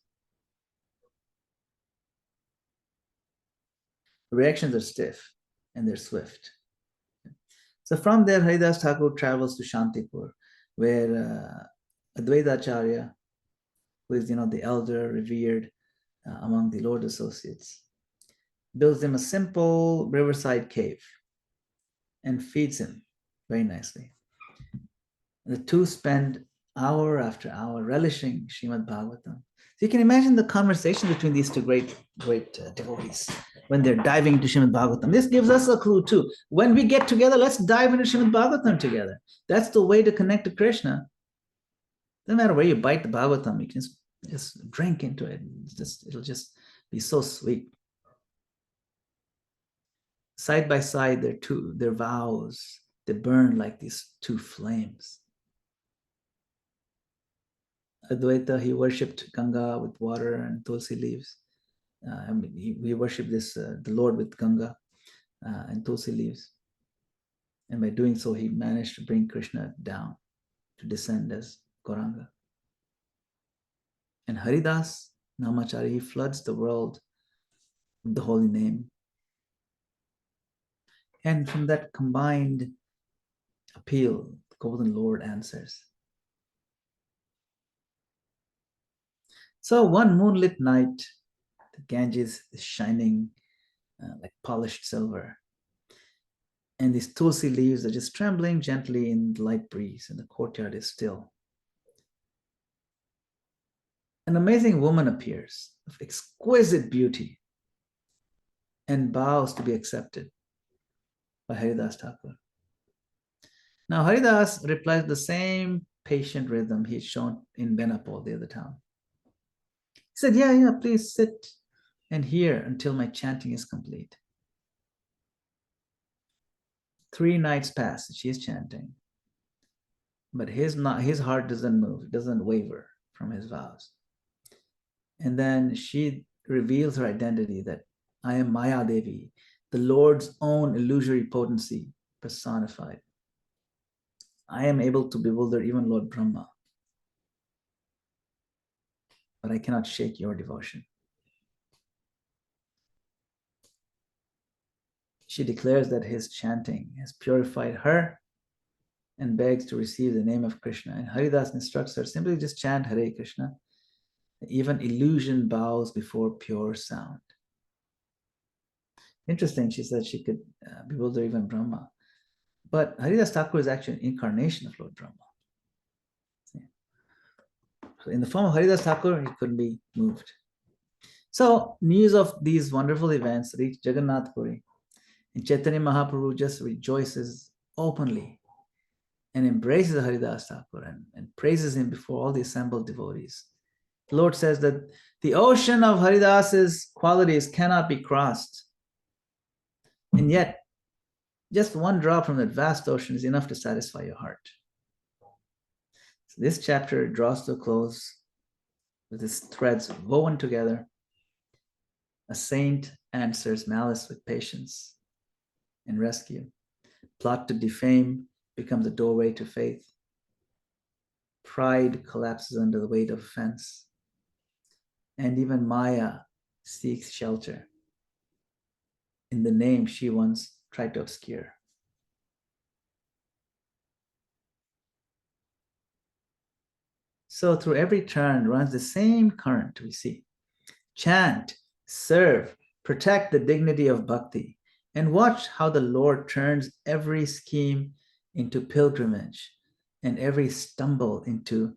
The reactions are stiff and they're swift. So from there, Haridas Thakur travels to Shantipur, where Advaita Acharya, who is the elder revered among the Lord associates, builds him a simple riverside cave and feeds him very nicely. The two spend hour after hour relishing Srimad Bhagavatam. So you can imagine the conversation between these two great devotees when they're diving into Srimad Bhagavatam. This gives us a clue too. When we get together, let's dive into Srimad Bhagavatam together. That's the way to connect to Krishna. Doesn't matter where you bite the Bhagavatam, you can just drink into it. It'll just be so sweet. Side by side, their vows, they burn like these two flames. Advaita, he worshipped Ganga with water and tulsi leaves. He worshipped the Lord with Ganga and tulsi leaves. And by doing so, he managed to bring Krishna down to descend as Gauranga. And Haridas Namachari, he floods the world with the holy name. And from that combined appeal, the Golden Lord answers. So one moonlit night, the Ganges is shining like polished silver. And these tulsi leaves are just trembling gently in the light breeze, and the courtyard is still. An amazing woman appears of exquisite beauty and bows to be accepted by Haridas Thakur. Now, Haridas replies the same patient rhythm he'd shown in Benapole, the other town. He said, yeah, please sit and hear until my chanting is complete. 3 nights pass, she is chanting. But his heart doesn't move, it doesn't waver from his vows. And then she reveals her identity, that I am Maya Devi, the Lord's own illusory potency personified. I am able to bewilder even Lord Brahma, but I cannot shake your devotion. She declares that his chanting has purified her and begs to receive the name of Krishna. And Haridas instructs her, simply just chant Hare Krishna. Even illusion bows before pure sound. Interesting, she said she could bewilder even Brahma. But Haridas Thakur is actually an incarnation of Lord Brahma. So in the form of Haridas Thakur, he couldn't be moved. So news of these wonderful events reached Jagannath Puri. And Chaitanya Mahaprabhu just rejoices openly and embraces Haridas Thakur and praises him before all the assembled devotees. The Lord says that the ocean of Haridas's qualities cannot be crossed. And yet, just one drop from that vast ocean is enough to satisfy your heart. So this chapter draws to a close with its threads woven together. A saint answers malice with patience and rescue. Plot to defame becomes a doorway to faith. Pride collapses under the weight of offense. And even Maya seeks shelter in the name she once tried to obscure. So through every turn runs the same current we see. Chant, serve, protect the dignity of bhakti, and watch how the Lord turns every scheme into pilgrimage and every stumble into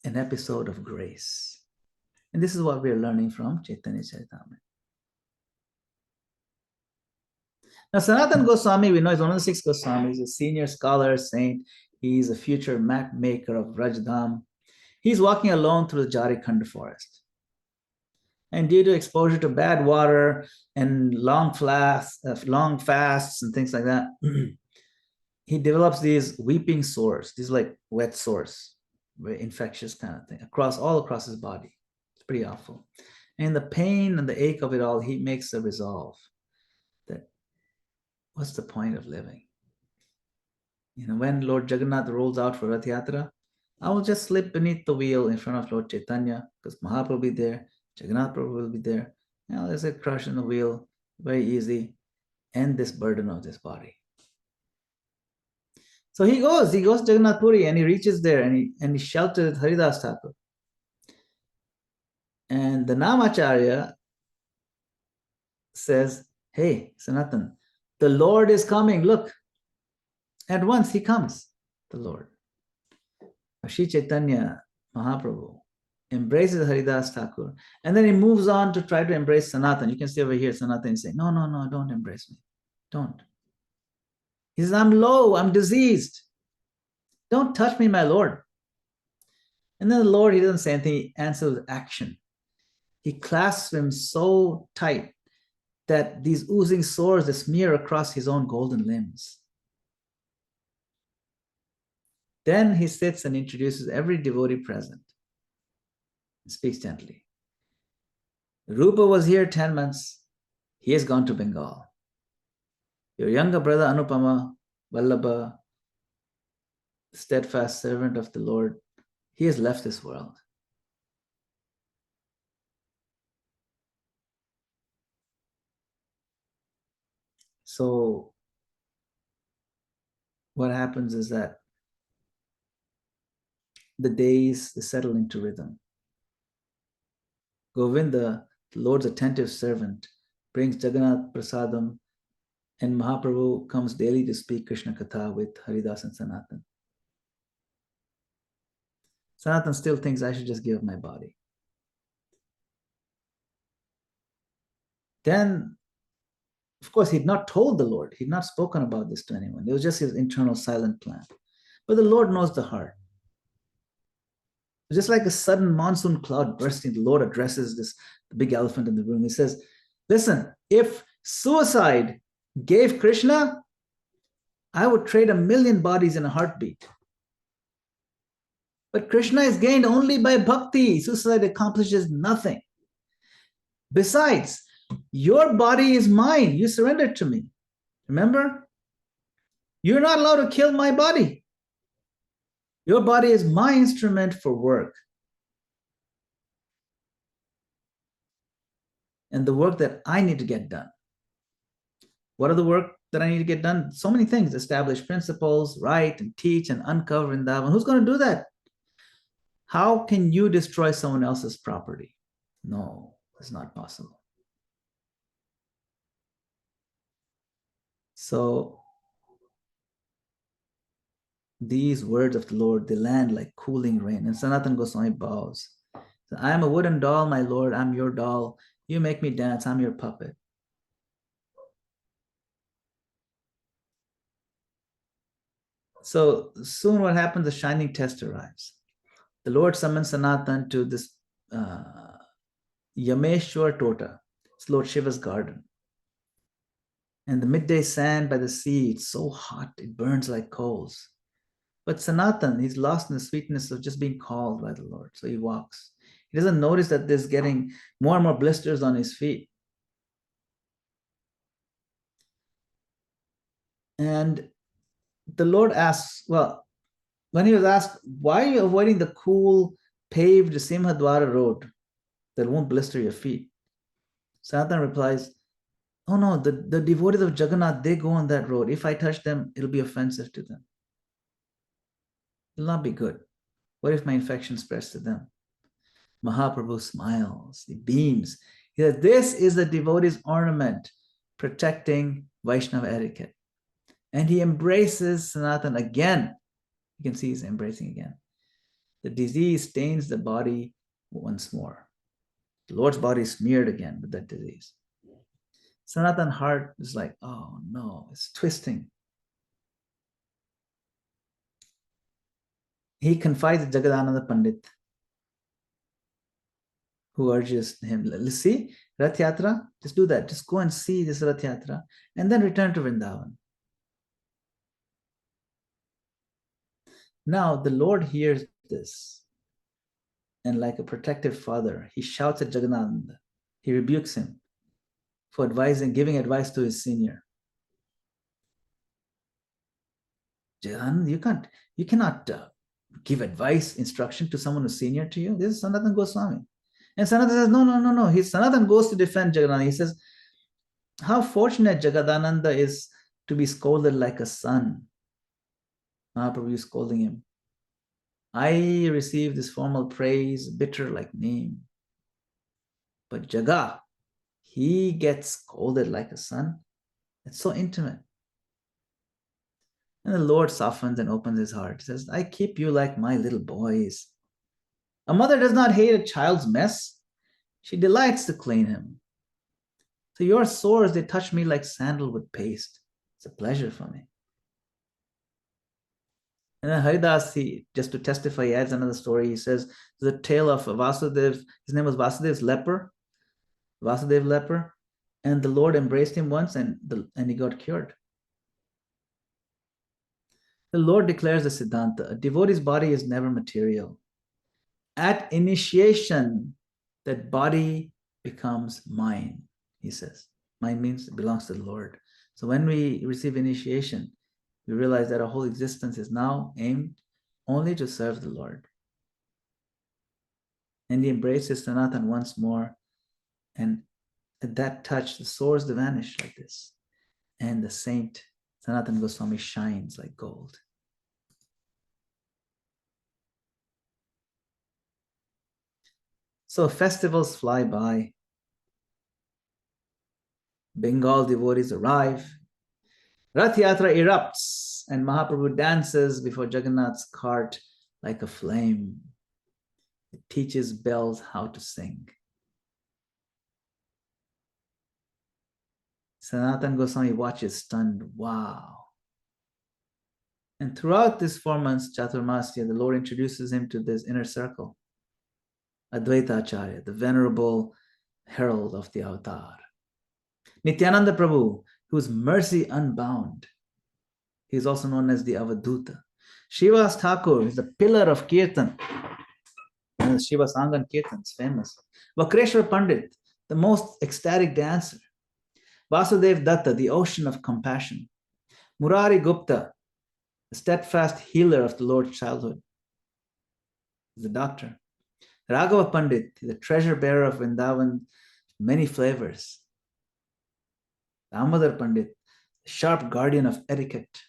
an episode of grace. And this is what we are learning from Chaitanya Charitamrita. Now, Sanatana Goswami, we know, is one of the 6 Goswamis, a senior scholar, saint. He's a future map maker of Rajdham. He's walking alone through the Jarikhand forest. And due to exposure to bad water and long fasts and things like that, he develops these weeping sores, these like wet sores, very infectious kind of thing, all across his body. It's pretty awful. And the pain and the ache of it all, he makes a resolve that what's the point of living? When Lord Jagannath rolls out for Rath Yatra, I will just slip beneath the wheel in front of Lord Chaitanya because Mahaprabhu will be there, Jagannath Prabhu will be there. There's a crush in the wheel, very easy, end this burden of this body. So he goes to Jagannath Puri and he reaches there and he shelters Haridas Thakur. And the Namacharya says, hey, Sanatan, the Lord is coming, look. At once he comes, the Lord. Shri Chaitanya Mahaprabhu embraces Haridas Thakur and then he moves on to try to embrace Sanatan. You can see over here, Sanatan is saying, no, don't embrace me. Don't. He says, I'm low, I'm diseased. Don't touch me, my Lord. And then the Lord, he doesn't say anything, he answers with action. He clasps him so tight that these oozing sores smear across his own golden limbs. Then he sits and introduces every devotee present and speaks gently. Rupa was here 10 months. He has gone to Bengal. Your younger brother Anupama, Vallabha, steadfast servant of the Lord, he has left this world. So what happens is that the days they settle into rhythm. Govinda, the Lord's attentive servant, brings Jagannath Prasadam, and Mahaprabhu comes daily to speak Krishna Katha with Haridas and Sanatan. Sanatan still thinks I should just give up my body. Then, of course, he'd not told the Lord. He'd not spoken about this to anyone. It was just his internal silent plan. But the Lord knows the heart. Just like a sudden monsoon cloud bursting, the Lord addresses this big elephant in the room. He says, listen, if suicide gave Krishna, I would trade 1,000,000 bodies in a heartbeat. But Krishna is gained only by bhakti. Suicide accomplishes nothing. Besides, your body is mine. You surrendered to me. Remember? You're not allowed to kill my body. Your body is my instrument for work. And the work that I need to get done. What are the work that I need to get done? So many things. Establish principles, write and teach and uncover Vrindavan. Who's going to do that? How can you destroy someone else's property? No, it's not possible. So these words of the Lord, they land like cooling rain. And Sanatana Goswami bows. So, I am a wooden doll, my Lord. I'm your doll. You make me dance. I'm your puppet. So soon what happens, the shining test arrives. The Lord summons Sanatan to this Yameshwar Tota. It's Lord Shiva's garden. And the midday sand by the sea, it's so hot, it burns like coals. But Sanatan, he's lost in the sweetness of just being called by the Lord. So he walks. He doesn't notice that there's getting more and more blisters on his feet. And the Lord asks, well, when he was asked, why are you avoiding the cool, paved Simhadwara road that won't blister your feet? Sanatan replies, oh no, the devotees of Jagannath, they go on that road. If I touch them, it'll be offensive to them. It'll not be good. What if my infection spreads to them? Mahaprabhu smiles, he beams. He says, this is the devotee's ornament, protecting Vaishnava etiquette. And he embraces Sanatan again. You can see he's embracing again. The disease stains the body once more. The Lord's body is smeared again with that disease. Sanatan heart is like, oh no, it's twisting. He confides to Jagadananda Pandit, who urges him, let's see, Rath Yatra, just do that. Just go and see this Rath Yatra and then return to Vrindavan. Now the Lord hears this, and like a protective father, he shouts at Jagadananda. He rebukes him for giving advice to his senior. Jagadananda, you cannot give advice, instruction to someone who's senior to you. This is Sanatana Goswami. And Sanatana says, no. Sanatana goes to defend Jagadananda. He says, how fortunate Jagadananda is to be scolded like a son. Mahaprabhu is scolding him. I receive this formal praise, bitter like neem. But Jaga, he gets scolded like a son. It's so intimate. And the Lord softens and opens his heart. He says, I keep you like my little boys. A mother does not hate a child's mess. She delights to clean him. So your sores, they touch me like sandalwood paste. It's a pleasure for me. And then Haridas, just to testify, he adds another story. He says, the tale of Vasudev. His name was Vasudev's leper. Vasudev leper. And the Lord embraced him once and he got cured. The Lord declares the Siddhanta. A devotee's body is never material. At initiation, that body becomes mine, he says. Mine means it belongs to the Lord. So when we receive initiation, we realize that our whole existence is now aimed only to serve the Lord. And he embraces Sanatan once more. And at that touch, the sores vanish like this. And the saint, Sanatana Goswami, shines like gold. So festivals fly by. Bengal devotees arrive. Rath Yatra erupts and Mahaprabhu dances before Jagannath's cart like a flame. It teaches bells how to sing. Sanatana Goswami watches stunned, wow. And throughout this 4 months, Chaturmasya, the Lord introduces him to this inner circle. Advaita Acharya, the venerable herald of the avatar. Nityananda Prabhu, whose mercy unbound. He is also known as the Avaduta. Shivas Thakur is the pillar of Kirtan. And Shiva Sangan Kirtan is famous. Vakreshwar Pandit, the most ecstatic dancer. Vasudev Datta, the ocean of compassion. Murari Gupta, the steadfast healer of the Lord's childhood. He's a doctor. Raghava Pandit, the treasure bearer of Vrindavan, many flavors. Damodar Pandit, the sharp guardian of etiquette.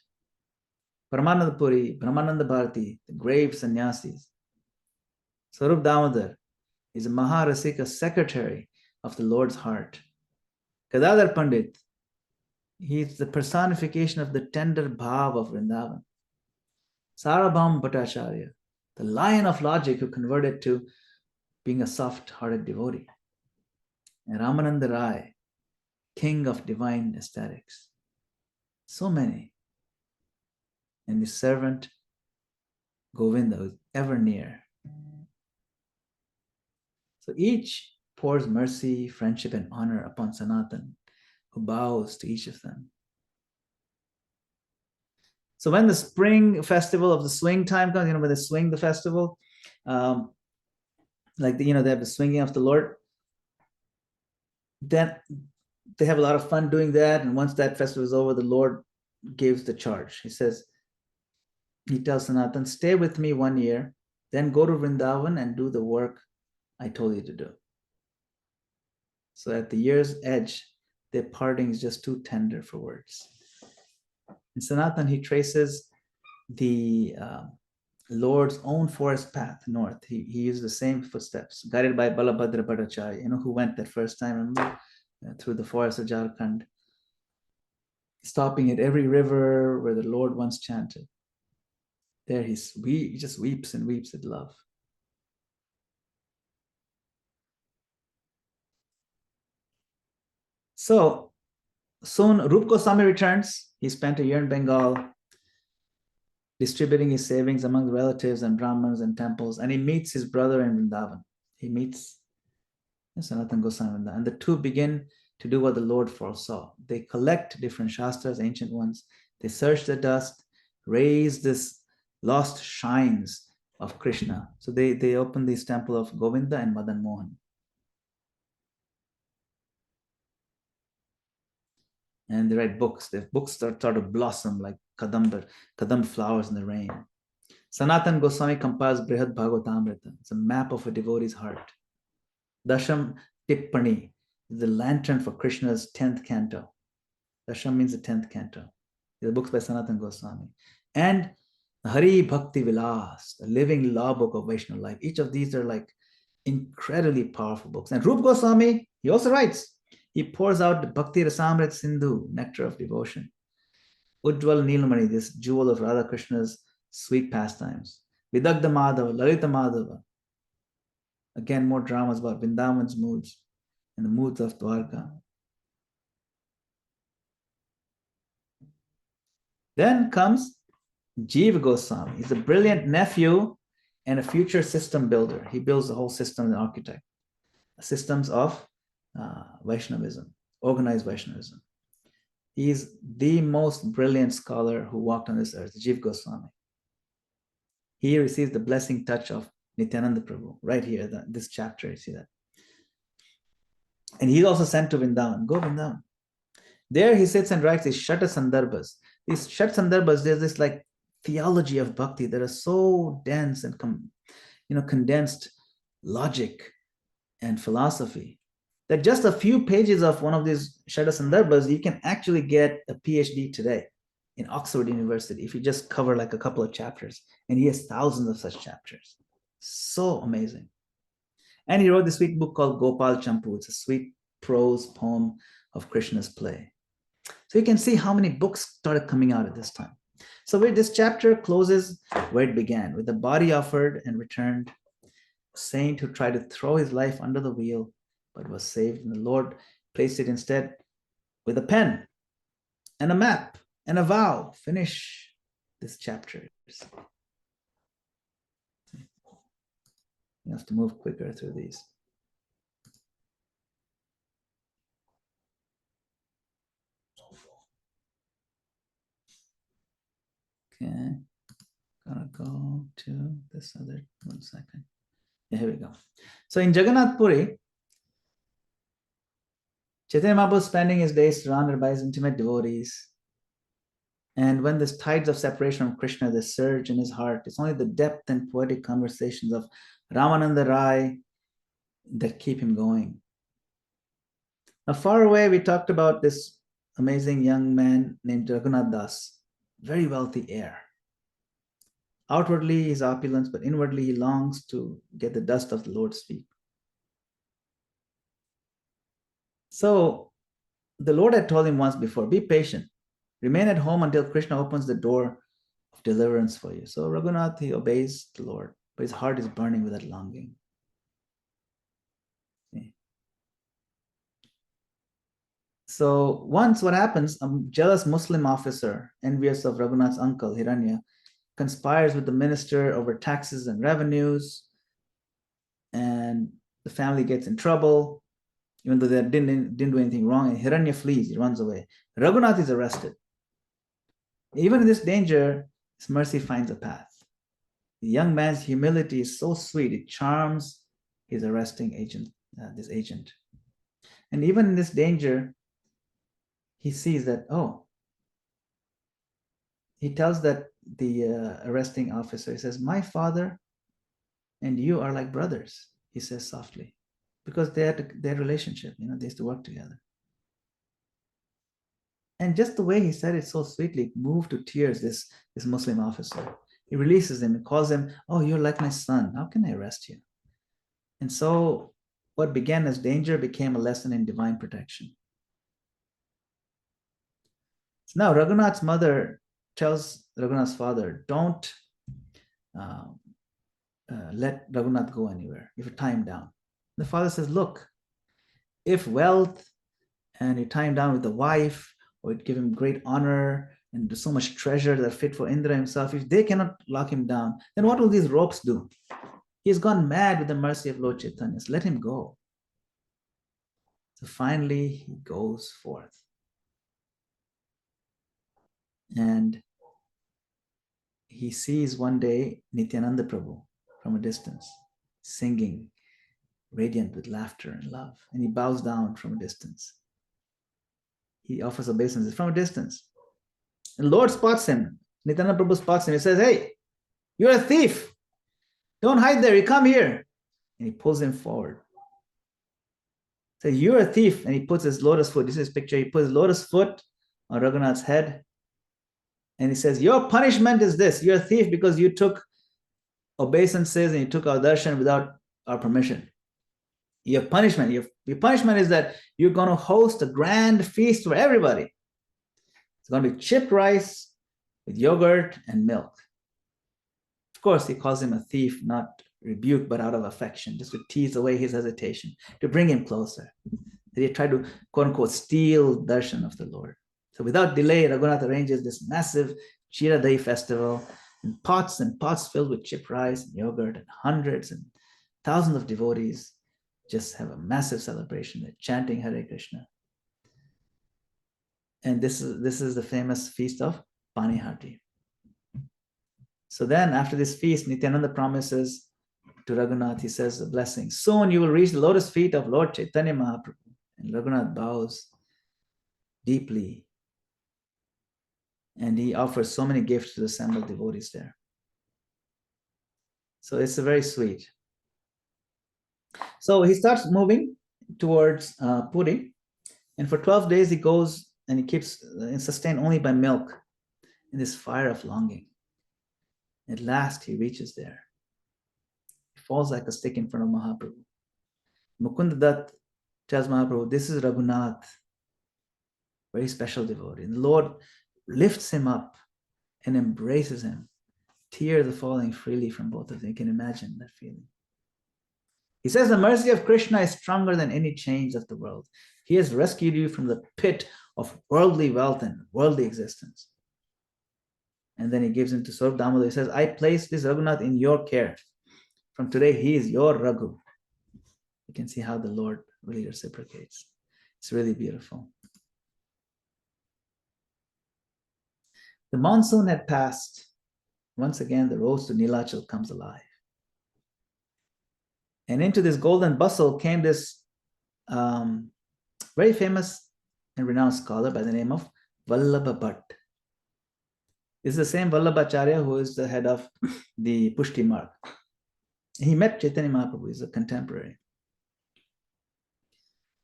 Paramananda Puri, Brahmananda Bharati, the grave sannyasis. Sarup Damodar is a Maharasika secretary of the Lord's heart. Gadadhar Pandit, he is the personification of the tender bhav of Vrindavan. Sarabham Bhattacharya, the lion of logic who converted to being a soft-hearted devotee. And Ramananda Rai, king of divine aesthetics. So many. and the servant Govinda is ever near. So each pours mercy, friendship, and honor upon Sanatan, who bows to each of them. So when the spring festival of the swing time comes, when they swing the festival, they have the swinging of the Lord, then they have a lot of fun doing that. And once that festival is over, the Lord gives the charge. He tells Sanatan, stay with me 1 year, then go to Vrindavan and do the work I told you to do. So at the year's edge, their parting is just too tender for words. In Sanatan, he traces the Lord's own forest path north. He used the same footsteps, guided by Balabhadra Bhattacharya, who went that first time, remember, through the forest of Jharkhand, stopping at every river where the Lord once chanted. There he just weeps and weeps with love. So soon Rup Goswami returns. He spent a year in Bengal, distributing his savings among the relatives and Brahmins and temples, and he meets his brother in Vrindavan. He meets Sanatan Goswami, and the two begin to do what the Lord foresaw. They collect different shastras, ancient ones. They search the dust, raise this lost shrines of Krishna. So they open this temple of Govinda and Madan Mohan. And they write books. The books start to blossom like kadam flowers in the rain. Sanatan Goswami compiles Brihad Bhagavatamrita. It's a map of a devotee's heart. Dasham Tippani is the lantern for Krishna's 10th canto. Dasham means the 10th canto. The books by Sanatan Goswami. And Hari Bhakti Vilas, the living law book of Vaishnava life. Each of these are like incredibly powerful books. And Rup Goswami, he also writes, he pours out the Bhakti Rasamrit Sindhu, nectar of devotion. Ujjwal Neelamani, this jewel of Radha Krishna's sweet pastimes. Vidagdha Madhava, Lalita Madhava. Again, more dramas about Vrindavan's moods and the moods of Dwarka. Then comes Jiva Goswami. He's a brilliant nephew and a future system builder. He builds the whole system, the architect. Systems of Vaishnavism, organized Vaishnavism. He is the most brilliant scholar who walked on this earth, Jiva Goswami. He receives the blessing touch of Nityananda Prabhu, right here, this chapter, you see that. And he's also sent to Vrindavan. Go Vrindavan. There he sits and writes these Shata Sandarbhas. These Shat Sandarbhas, there's this like theology of bhakti that are so dense and condensed logic and philosophy that just a few pages of one of these Shata Sandarbhas, you can actually get a PhD today in Oxford University if you just cover like a couple of chapters. And he has thousands of such chapters. So amazing. And he wrote this sweet book called Gopal Champu. It's a sweet prose poem of Krishna's play. So you can see how many books started coming out at this time. So this chapter closes where it began, with the body offered and returned, a saint who tried to throw his life under the wheel, but was saved. And the Lord placed it instead with a pen and a map and a vow. Finish this chapter. You have to move quicker through these. Okay, gonna go to this other, 1 second. Yeah, here we go. So in Jagannath Puri, Chaitanya Mahaprabhu is spending his days surrounded by his intimate devotees. And when this tides of separation from Krishna, they surge in his heart, it's only the depth and poetic conversations of Ramananda Rai that keep him going. Now, far away, we talked about this amazing young man named Raghunath Das, very wealthy heir. Outwardly, he's opulence, but inwardly, he longs to get the dust of the Lord's feet. So the Lord had told him once before, be patient. Remain at home until Krishna opens the door of deliverance for you. So Raghunath, he obeys the Lord, but his heart is burning with that longing. So once what happens, a jealous Muslim officer, envious of Raghunath's uncle, Hiranya, conspires with the minister over taxes and revenues, and the family gets in trouble, even though they didn't do anything wrong, and Hiranya flees, he runs away. Raghunath is arrested. Even in this danger, his mercy finds a path. The young man's humility is so sweet, it charms his arresting agent, this agent. And even in this danger, he sees that, oh, he tells that the arresting officer, he says, my father and you are like brothers, he says softly, because they had their relationship, they used to work together. And just the way he said it so sweetly moved to tears this Muslim officer. He releases him and calls him, oh, you're like my son. How can I arrest you? And so what began as danger became a lesson in divine protection. So now Raghunath's mother tells Raghunath's father, don't let Raghunath go anywhere. You have to tie him down. The father says, look, if wealth and you tie him down with a wife, or it give him great honor and so much treasure that are fit for Indra himself, if they cannot lock him down, then what will these ropes do? He's gone mad with the mercy of Lord Chaitanya. So let him go. So finally, he goes forth. And he sees one day Nityananda Prabhu from a distance, singing, radiant with laughter and love. And he bows down from a distance. He offers obeisance from a distance. And Lord spots him. Nityananda Prabhu spots him. He says, hey, you're a thief. Don't hide there. You come here. And he pulls him forward. Says, you're a thief. And he puts his lotus foot. This is his picture. He puts his lotus foot on Raghunath's head. And he says, your punishment is this. You're a thief because you took obeisances and you took our darshan without our permission. Your punishment is that you're going to host a grand feast for everybody. It's going to be chipped rice with yogurt and milk. Of course, he calls him a thief, not rebuke, but out of affection, just to tease away his hesitation, to bring him closer. That he tried to, quote unquote, steal darshan of the Lord. So without delay, Raghunath arranges this massive Chira Dahi festival, and pots filled with chipped rice and yogurt, and hundreds and thousands of devotees just have a massive celebration. They're chanting Hare Krishna. And this is the famous feast of Panihati. So then after this feast, Nityananda promises to Raghunath, he says the blessing. Soon you will reach the lotus feet of Lord Chaitanya Mahaprabhu. And Raghunath bows deeply. And he offers so many gifts to the assembled devotees there. So it's a very sweet. So he starts moving towards Puri. And for 12 days he goes and he keeps sustained only by milk in this fire of longing. At last he reaches there. He falls like a stick in front of Mahaprabhu. Mukunda Dutt tells Mahaprabhu, this is Raghunath, very special devotee. And the Lord lifts him up and embraces him. Tears are falling freely from both of them. You can imagine that feeling. He says the mercy of Krishna is stronger than any chains of the world. He has rescued you from the pit of worldly wealth and worldly existence. And then he gives him to Swarup Damodar. He says, I place this Raghunath in your care. From today, he is your Raghu. You can see how the Lord really reciprocates. It's really beautiful. The monsoon had passed. Once again, the road to Nilachal comes alive. And into this golden bustle came this very famous and renowned scholar by the name of Vallabha Bhatt. This is the same Vallabhacharya who is the head of the Pushti Marg. He met Chaitanya Mahaprabhu, he's a contemporary.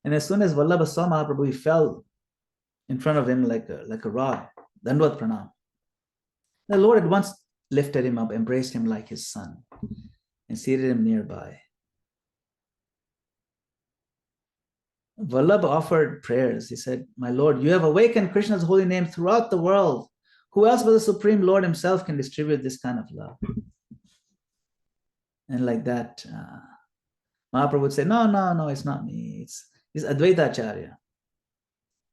And as soon as Vallabha saw Mahaprabhu, he fell in front of him like a rod, Dandvat Pranam. The Lord at once lifted him up, embraced him like his son, and seated him nearby. Vallabha offered prayers. He said, my Lord, you have awakened Krishna's holy name throughout the world. Who else but the Supreme Lord himself can distribute this kind of love? And like that, Mahaprabhu would say, no, it's not me. It's Advaita Acharya.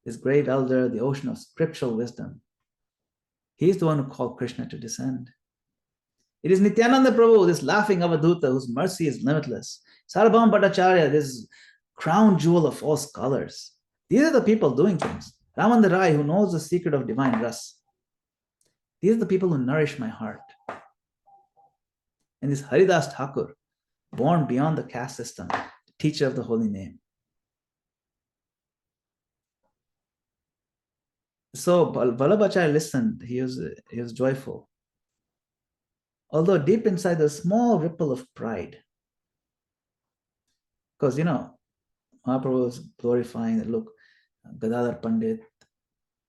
his grave elder, the ocean of scriptural wisdom. He's the one who called Krishna to descend. It is Nityananda Prabhu, this laughing Avadhuta, whose mercy is limitless. Sarabham Bhattacharya, this crown jewel of all scholars. These are the people doing things. Ramanda Rai, who knows the secret of divine ras. These are the people who nourish my heart. And this Haridas Thakur, born beyond the caste system, the teacher of the holy name. So Vallabhacharya listened. He was joyful. Although deep inside, there's a small ripple of pride. Because, Mahaprabhu was glorifying that, look, Gadadhar Pandit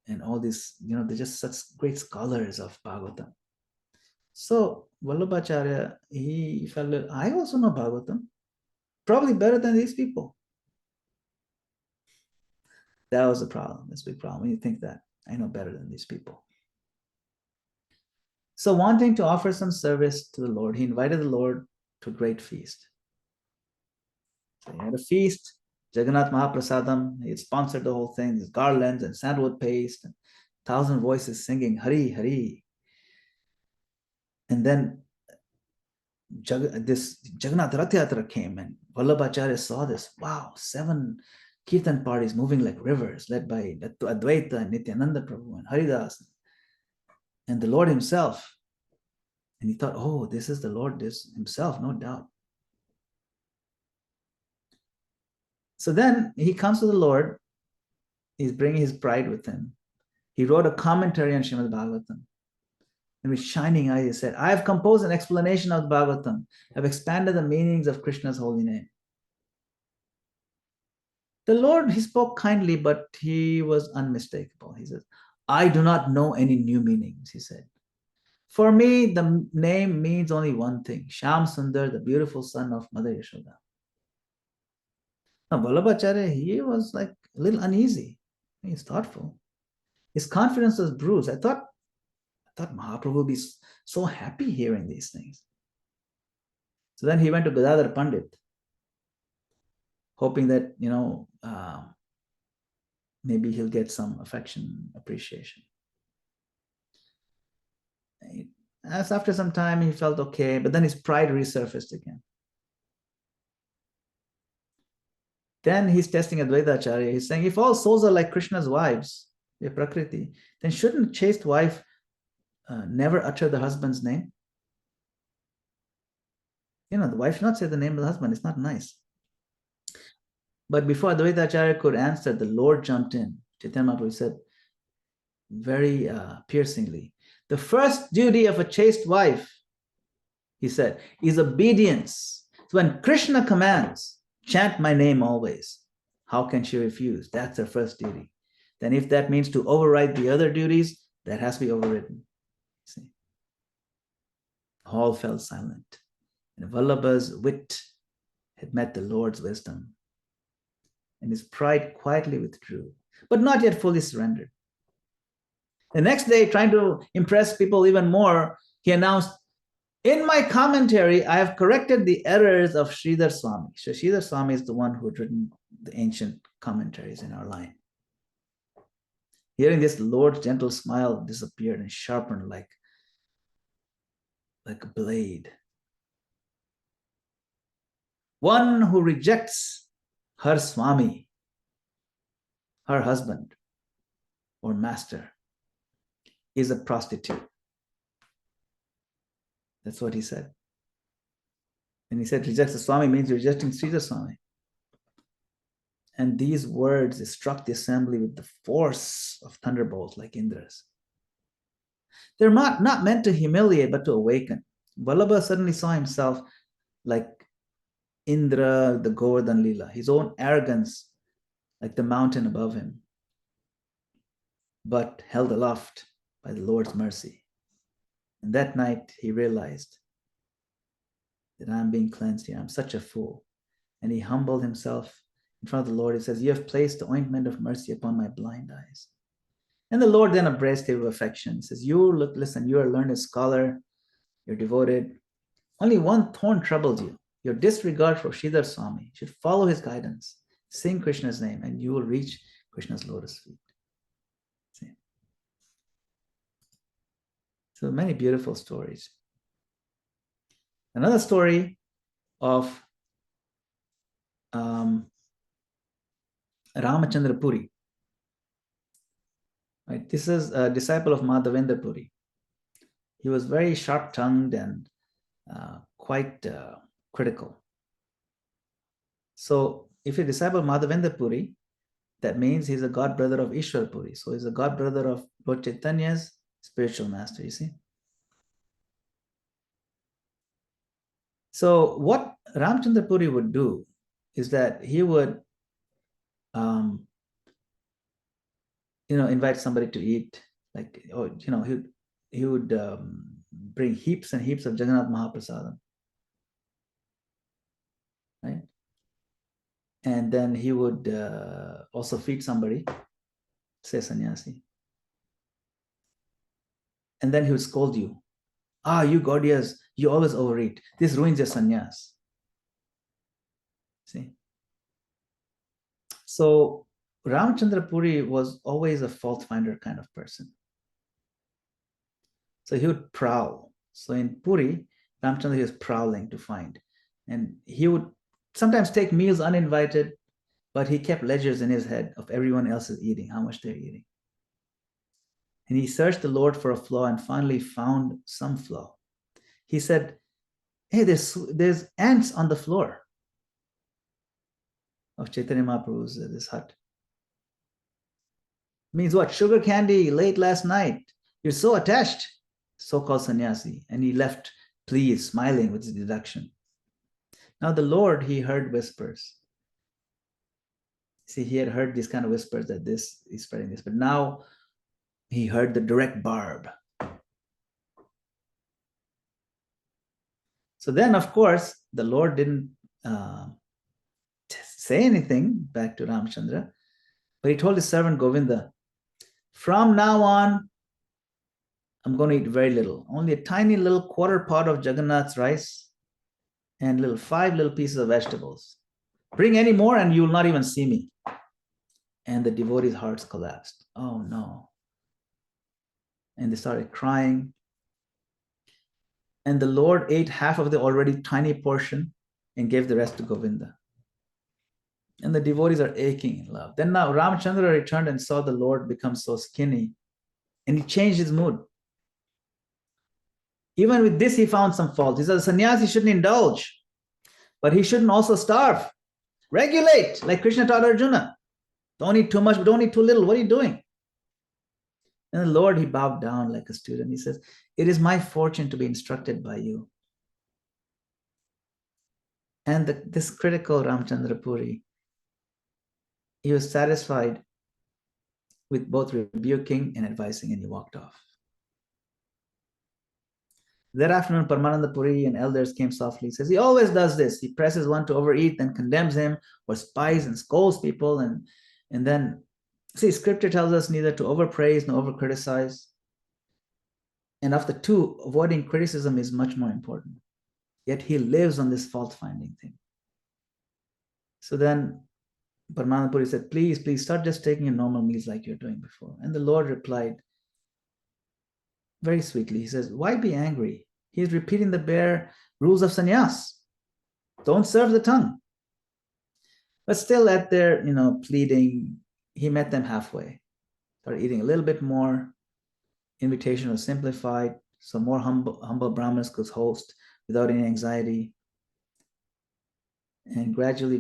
and all these, they're just such great scholars of Bhagavatam. So Vallabhacharya, he felt that I also know Bhagavatam, probably better than these people. That was the problem. That's a big problem when you think that I know better than these people. So wanting to offer some service to the Lord, he invited the Lord to a great feast. So he had a feast, Jagannath Mahaprasadam. He had sponsored the whole thing, there's garlands and sandalwood paste, and 1,000 voices singing Hari, Hari. And then this Jagannath Rath Yatra came, and Vallabhacharya saw this. Wow, 7 Kirtan parties moving like rivers, led by Advaita and Nityananda Prabhu and Haridas and the Lord himself. And he thought, oh, this is the Lord himself, no doubt. So then he comes to the Lord. He's bringing his pride with him. He wrote a commentary on Srimad Bhagavatam. And with shining eyes, he said, I have composed an explanation of the Bhagavatam. I've expanded the meanings of Krishna's holy name. The Lord, he spoke kindly, but he was unmistakable. He says, I do not know any new meanings, he said. For me, the name means only one thing, Shyam Sundar, the beautiful son of Mother Yashoda. Now, Vallabhacharya, he was like a little uneasy. He's thoughtful. His confidence was bruised. I thought Mahaprabhu would be so happy hearing these things. So then he went to Gadadhar Pandit, hoping that, maybe he'll get some affection, appreciation. As after some time, he felt okay, but then his pride resurfaced again. Then he's testing Advaita Acharya. He's saying, if all souls are like Krishna's wives, they're Prakriti, then shouldn't a chaste wife never utter the husband's name? The wife should not say the name of the husband. It's not nice. But before Advaita Acharya could answer, the Lord jumped in. Chaitanya Mahaprabhu said very piercingly, the first duty of a chaste wife, he said, is obedience. So when Krishna commands, chant my name always, how can she refuse? That's her first duty. Then if that means to override the other duties, that has to be overridden. See? All fell silent. And Vallabha's wit had met the Lord's wisdom. And his pride quietly withdrew, but not yet fully surrendered. The next day, trying to impress people even more, he announced, in my commentary, I have corrected the errors of Sridhar Swami. So Sridhar Swami is the one who had written the ancient commentaries in our line. Hearing this, the Lord's gentle smile disappeared and sharpened like a blade. One who rejects her Swami, her husband or master, is a prostitute. That's what he said. And he said rejects the Swami means rejecting Sridhar Swami. And these words struck the assembly with the force of thunderbolts like Indra's. They're not meant to humiliate, but to awaken. Vallabha suddenly saw himself like Indra, the Govardhan Lila, his own arrogance like the mountain above him, but held aloft by the Lord's mercy. And that night he realized that I'm being cleansed here. I'm such a fool. And he humbled himself in front of the Lord. He says, you have placed the ointment of mercy upon my blind eyes. And the Lord then embraced him with affection. He says, listen, you're a learned scholar. You're devoted. Only one thorn troubles you. Your disregard for Sridhar Swami. You should follow his guidance. Sing Krishna's name and you will reach Krishna's lotus feet. So many beautiful stories. Another story of Ramachandra Puri. Right? This is a disciple of Madhavendra Puri. He was very sharp-tongued and quite critical. So if you disciple Madhavendra Puri, that means he's a god brother of Ishwar Puri. So he's a god brother of Lord Chaitanya's spiritual master, you see. So what Ramchandra Puri would do is that he would invite somebody to eat, like, or he would bring heaps and heaps of Jagannath Mahaprasadam, right? And then he would also feed somebody, say sannyasi, and then he would scold you. You Gaudiyas, you always overeat. This ruins your sannyas. See? So Ramchandra Puri was always a fault finder kind of person. So he would prowl. So in Puri, Ramchandra was prowling to find. And he would sometimes take meals uninvited, but he kept ledgers in his head of everyone else's eating, how much they're eating. And he searched the Lord for a flaw and finally found some flaw. He said, hey, there's ants on the floor of Chaitanya Mahaprabhu's this hut. Means what? Sugar candy late last night. You're so attached, so-called sannyasi. And he left pleased, smiling with his deduction. Now the Lord, he heard whispers. See, he had heard these kind of whispers that this is spreading this, but now he heard the direct barb. So then, of course, the Lord didn't say anything back to Ramchandra, but he told his servant Govinda, from now on, I'm going to eat very little, only a tiny little quarter pot of Jagannath's rice and 5 little pieces of vegetables. Bring any more and you will not even see me. And the devotees' hearts collapsed. Oh no. And they started crying. And the Lord ate half of the already tiny portion and gave the rest to Govinda. And the devotees are aching in love. Then now Ramchandra returned and saw the Lord become so skinny, and he changed his mood. Even with this, he found some fault. He said, the sannyasi shouldn't indulge, but he shouldn't also starve. Regulate, like Krishna taught Arjuna. Don't eat too much, but don't eat too little. What are you doing? And the Lord, he bowed down like a student. He says, it is my fortune to be instructed by you. And this critical Ramchandra Puri, he was satisfied with both rebuking and advising, and he walked off. That afternoon, Paramananda Puri and elders came softly. He says, he always does this. He presses one to overeat, then condemns him, or spies and scolds people. And then, see, scripture tells us neither to overpraise nor over criticize. And of the two, avoiding criticism is much more important. Yet he lives on this fault-finding thing. So then Paramananda Puri said, please start just taking your normal meals like you're doing before. And the Lord replied very sweetly. He says, why be angry? He's repeating the bare rules of sannyas. Don't serve the tongue. But still at their, pleading, he met them halfway. Started eating a little bit more. Invitation was simplified, so more humble brahmanas could host without any anxiety. And gradually,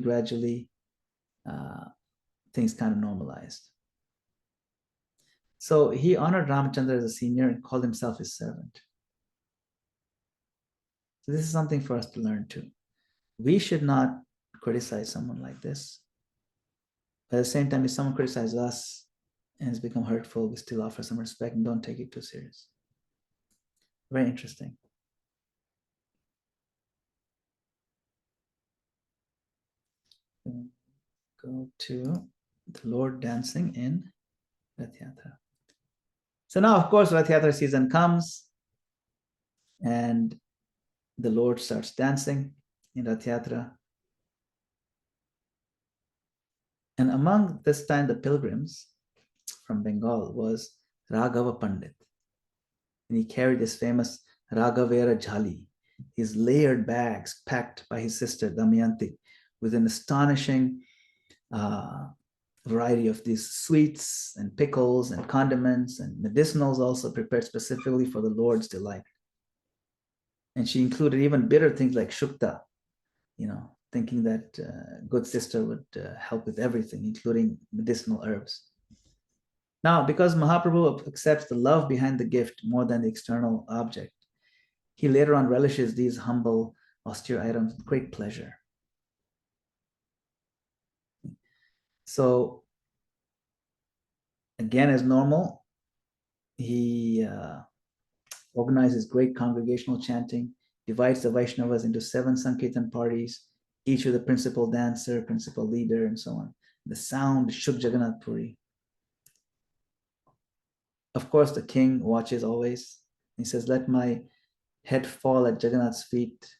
things kind of normalized. So he honored Ramchandra as a senior and called himself his servant. So this is something for us to learn too. We should not criticize someone like this. But at the same time, if someone criticizes us and has become hurtful, we still offer some respect and don't take it too serious. Very interesting. Go to the Lord dancing in Rath Yatra. So now, of course, Rath Yatra season comes and the Lord starts dancing in Rath Yatra. And among this time, the pilgrims from Bengal was Raghava Pandit. And he carried this famous Raghavera Jhali, his layered bags packed by his sister Damayanti with an astonishing variety of these sweets and pickles and condiments and medicinals also prepared specifically for the Lord's delight. And she included even bitter things like shukta, thinking that good sister would help with everything, including medicinal herbs. Now, because Mahaprabhu accepts the love behind the gift more than the external object, he later on relishes these humble, austere items with great pleasure. So, again, as normal, he organizes great congregational chanting, divides the Vaishnavas into 7 Sankirtan parties, each with a principal dancer, principal leader, and so on. The sound shook Jagannath Puri. Of course, the king watches always. He says, "Let my head fall at Jagannath's feet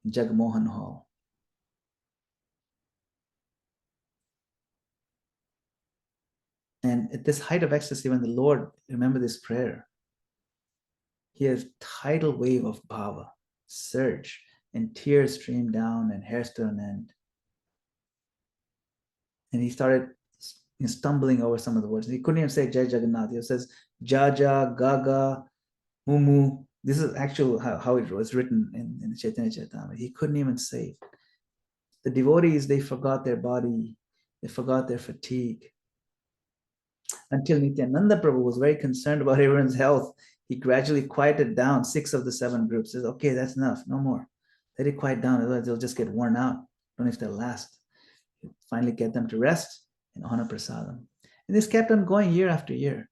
in Jagmohan Hall." And at this height of ecstasy, when the Lord, remember this prayer, he has tidal wave of bhava, surge, and tears stream down and hair stood on end. And he started stumbling over some of the words. He couldn't even say Jai Jagannath. He says Jaja, Gaga, Mumu. This is actually how it was written in the Chaitanya Charitamrita. He couldn't even say it. The devotees, they forgot their body, they forgot their fatigue. Until Nityananda Prabhu was very concerned about everyone's health, he gradually quieted down 6 of the 7 groups. He says, okay, that's enough, no more. Let it quiet down, otherwise they'll just get worn out. Don't know if they'll last. He'd finally get them to rest and honor prasadam. And this kept on going year after year.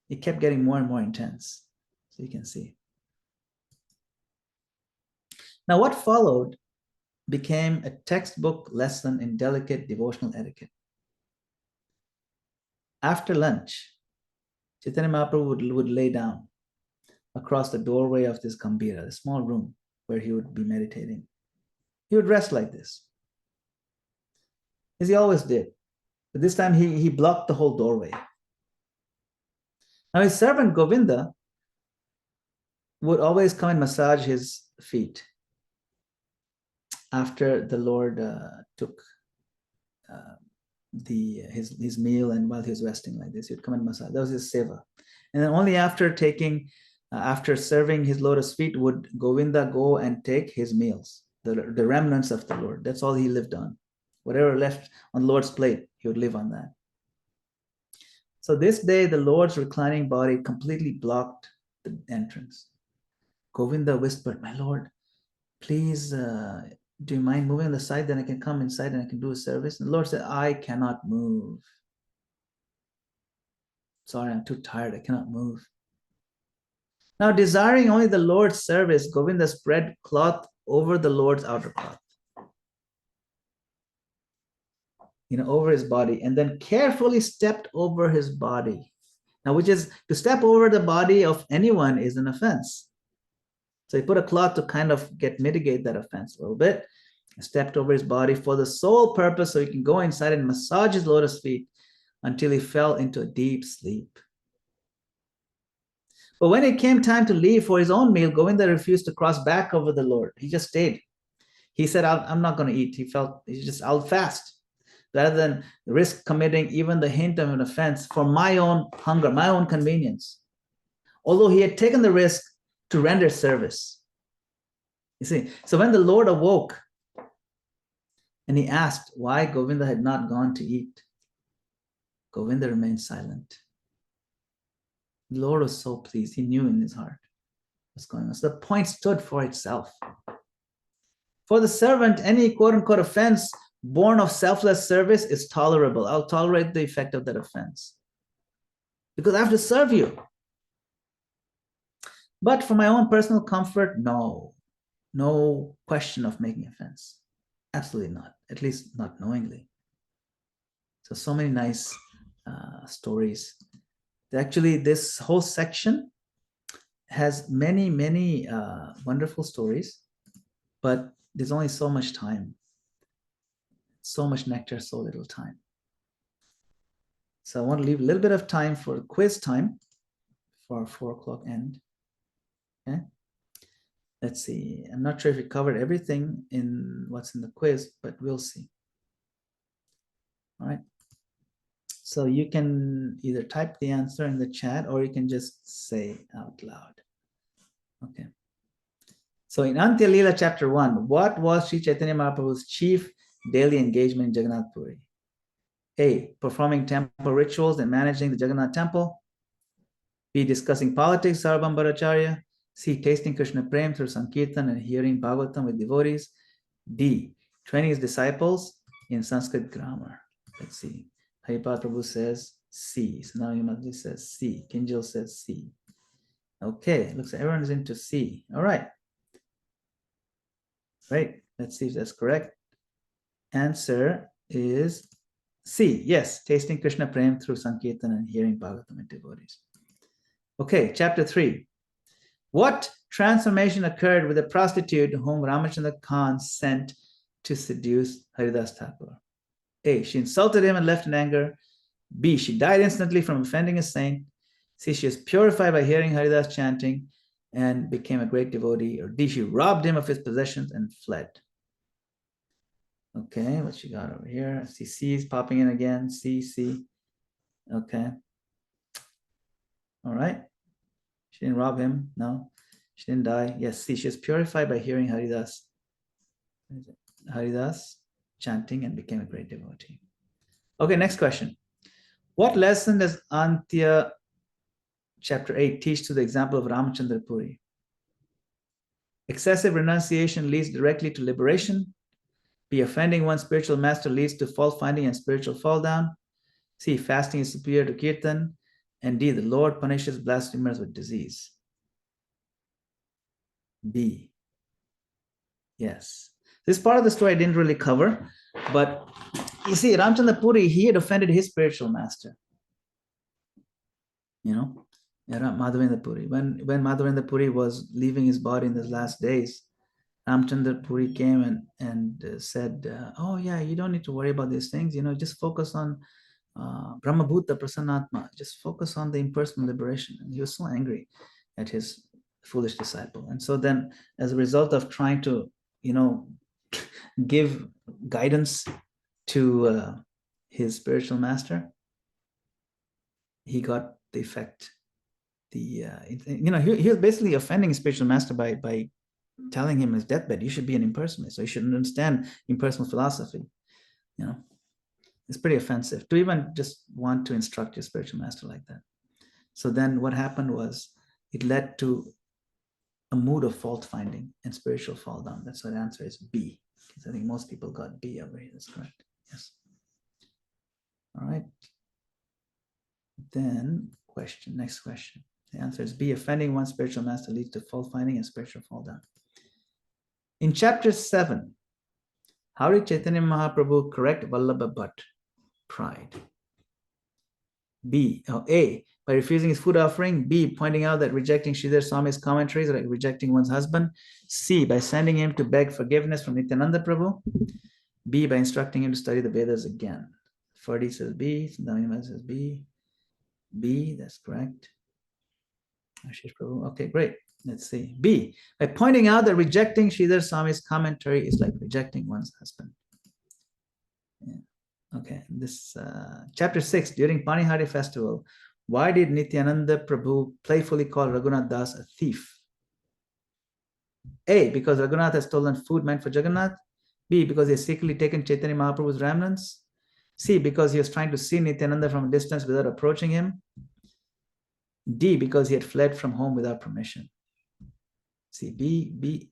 It kept getting more and more intense. So you can see. Now, what followed became a textbook lesson in delicate devotional etiquette. After lunch, Chaitanya Mahaprabhu would lay down across the doorway of this Gambhira, the small room where he would be meditating. He would rest like this, as he always did. But this time he blocked the whole doorway. Now his servant Govinda would always come and massage his feet after the Lord took his meal, and while he was resting like this, he would come and massage. That was his seva. And then only after serving his lotus feet would Govinda go and take his meals, the remnants of the Lord. That's all he lived on. Whatever left on the Lord's plate, he would live on that. So this day, the Lord's reclining body completely blocked the entrance. Govinda whispered, "My Lord, please, do you mind moving on the side? Then I can come inside and I can do a service." And the Lord said, "I cannot move. Sorry, I'm too tired. I cannot move." Now, desiring only the Lord's service, Govinda spread cloth over the Lord's outer cloth, over his body, and then carefully stepped over his body. Now, which is, to step over the body of anyone is an offense. So he put a cloth to kind of mitigate that offense a little bit. He stepped over his body for the sole purpose so he can go inside and massage his lotus feet until he fell into a deep sleep. But when it came time to leave for his own meal, Govinda refused to cross back over the Lord. He just stayed. He said, I'm not going to eat. I'll fast rather than risk committing even the hint of an offense for my own hunger, my own convenience. Although he had taken the risk to render service. You see, so when the Lord awoke and he asked why Govinda had not gone to eat, Govinda remained silent. The Lord was so pleased. He knew in his heart what's going on. So the point stood for itself. For the servant, any quote-unquote offense born of selfless service is tolerable. I'll tolerate the effect of that offense because I have to serve you. But for my own personal comfort, no question of making offense. Absolutely not, at least not knowingly. So many nice stories. Actually, this whole section has many wonderful stories, but there's only so much time. So much nectar, so little time. So I want to leave a little bit of time for quiz time for our 4 o'clock end. Okay. Let's see. I'm not sure if we covered everything in what's in the quiz, but we'll see. All right. So you can either type the answer in the chat or you can just say out loud. Okay. So in Antya Lila chapter 1, what was Sri Chaitanya Mahaprabhu's chief daily engagement in Jagannath Puri? A. Performing temple rituals and managing the Jagannath temple. B. Discussing politics, Sarvabhauma Bhattacharya. C. Tasting Krishna Prem through Sankirtan and hearing Bhagavatam with devotees. D. Training his disciples in Sanskrit grammar. Let's see. Haripal Prabhu says C. Sanami Madhuri says C. Kinjal says C. Okay, looks like everyone is into C. All right. Right. Let's see if that's correct. Answer is C. Yes, tasting Krishna Prem through Sankirtan and hearing Bhagavatam with devotees. Okay, chapter 3. What transformation occurred with a prostitute whom Ramachandra Khan sent to seduce Haridas Thakur? A. She insulted him and left in anger. B. She died instantly from offending a saint. C. She was purified by hearing Haridas chanting and became a great devotee. Or D. She robbed him of his possessions and fled. Okay, what she got over here? See, C is popping in again. C, C. Okay. All right. She didn't rob him. No. She didn't die. Yes, C. She was purified by hearing Haridas chanting and became a great devotee. Okay, next question. What lesson does Antya chapter 8 teach to the example of Ramachandra Puri? Excessive renunciation leads directly to liberation. B. Offending one's spiritual master leads to fault finding and spiritual fall down. C. Fasting is superior to kirtan. And D. The Lord punishes blasphemers with disease. B. Yes. This part of the story I didn't really cover, but you see, Ramchandra Puri, he had offended his spiritual master. You know, Madhavendra Puri. When Madhavendra Puri was leaving his body in his last days, Ramchandra Puri came and said, oh yeah, you don't need to worry about these things. You know, just focus on Brahmabhuta Prasannatma. Just focus on the impersonal liberation. And he was so angry at his foolish disciple. And so then, as a result of trying to, you know, give guidance to his spiritual master, he got the effect. He was basically offending his spiritual master by telling him his deathbed, you should be an impersonalist, so you should understand impersonal philosophy. You know, it's pretty offensive to even just want to instruct your spiritual master like that. So then what happened was it led to a mood of fault finding and spiritual fall down. That's why the answer is B. Because I think most people got B over here. That's correct. Yes. All right. Then next question. The answer is B. Offending one's spiritual master leads to fault finding and spiritual fall down. In chapter 7, how did Chaitanya Mahaprabhu correct Vallabha Bhatt pride? A, by refusing his food offering. B, pointing out that rejecting Sridhar Swami's commentaries like rejecting one's husband. C, by sending him to beg forgiveness from Nityananda Prabhu. B, by instructing him to study the Vedas again. Ferdy says B, Sandhamima says B. B, that's correct. Ashish Prabhu. Okay, great. Let's see. B, by pointing out that rejecting Sridhar Swami's commentary is like rejecting one's husband. Yeah. Okay, this chapter 6, during Panihari festival, why did Nityananda Prabhu playfully call Raghunath Das a thief? A, because Raghunath has stolen food meant for Jagannath. B, because he has secretly taken Chaitanya Mahaprabhu's remnants. C, because he was trying to see Nityananda from a distance without approaching him. D, because he had fled from home without permission. C, B.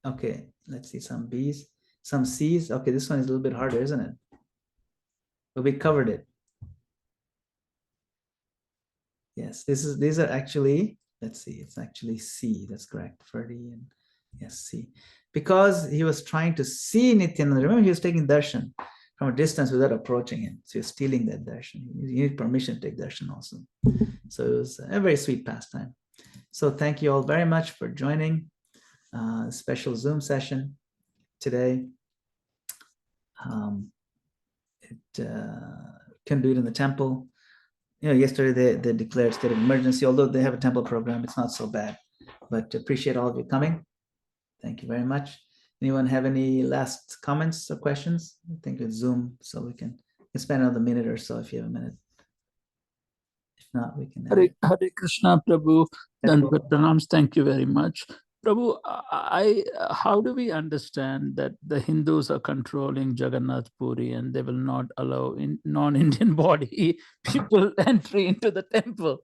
Okay, let's see some B's, some C's. Okay, this one is a little bit harder, isn't it? But we covered it. Yes, these are actually, let's see, it's actually C. That's correct. 30 and yes, C. Because he was trying to see Nityananda. Remember, he was taking darshan from a distance without approaching him. So he was stealing that darshan. You need permission to take darshan also. So it was a very sweet pastime. So thank you all very much for joining a special Zoom session today. Can do it in the temple. yesterday they declared state of emergency, although they have a temple program, it's not so bad. But appreciate all of you coming. Thank you very much. Anyone have any last comments or questions? I think it's Zoom, so we can spend another minute or so if you have a minute. If not, we can. Hare Krishna, Prabhu. Dandavat pranams. Thank you very much. Prabhu, how do we understand that the Hindus are controlling Jagannath Puri and they will not allow non-Indian body people entry into the temple?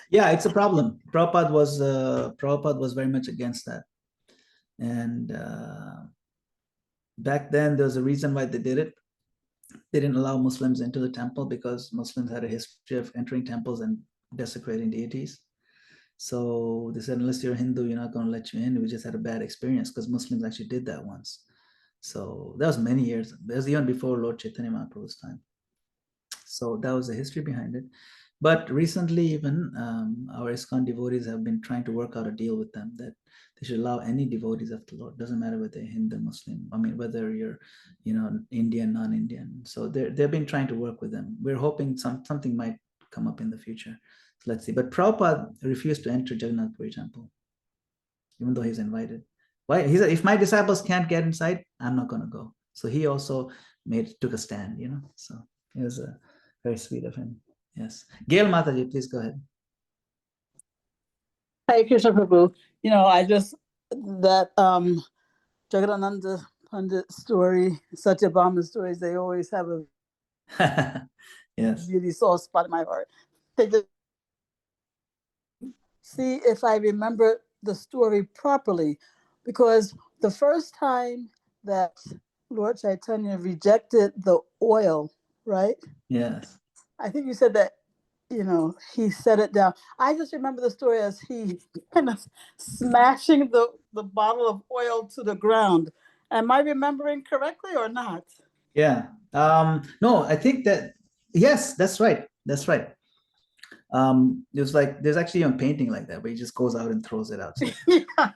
Yeah, it's a problem. Prabhupada was very much against that. And back then, there was a reason why they did it. They didn't allow Muslims into the temple because Muslims had a history of entering temples and desecrating deities. So they said, unless you're a Hindu, you're not going to let you in. We just had a bad experience because Muslims actually did that once. So that was many years. That was even before Lord Chaitanya Mahaprabhu's time. So that was the history behind it. But recently, even our ISKCON devotees have been trying to work out a deal with them that they should allow any devotees of the Lord. Doesn't matter whether they're Hindu, Muslim. I mean, whether you're, Indian, non-Indian. So they've been trying to work with them. We're hoping something might come up in the future. So let's see. But Prabhupada refused to enter Jagannath Puri temple, even though he's invited. Why? He said, if my disciples can't get inside, I'm not going to go. So he also took a stand. So it was very sweet of him. Yes. Gail Mataji, please go ahead. Hi, Krishna Prabhu. I just, that Jagadananda Pandit story, Satyabhama stories, they always have a yes. really soft spot in my heart. See if I remember the story properly, because the first time that Lord Chaitanya rejected the oil, right? Yes. I think you said that, he set it down. I just remember the story as he kind of smashing the bottle of oil to the ground. Am I remembering correctly or not? Yeah. No, I think that, yes, that's right. That's right. There's actually a painting like that where he just goes out and throws it outside. Yeah, I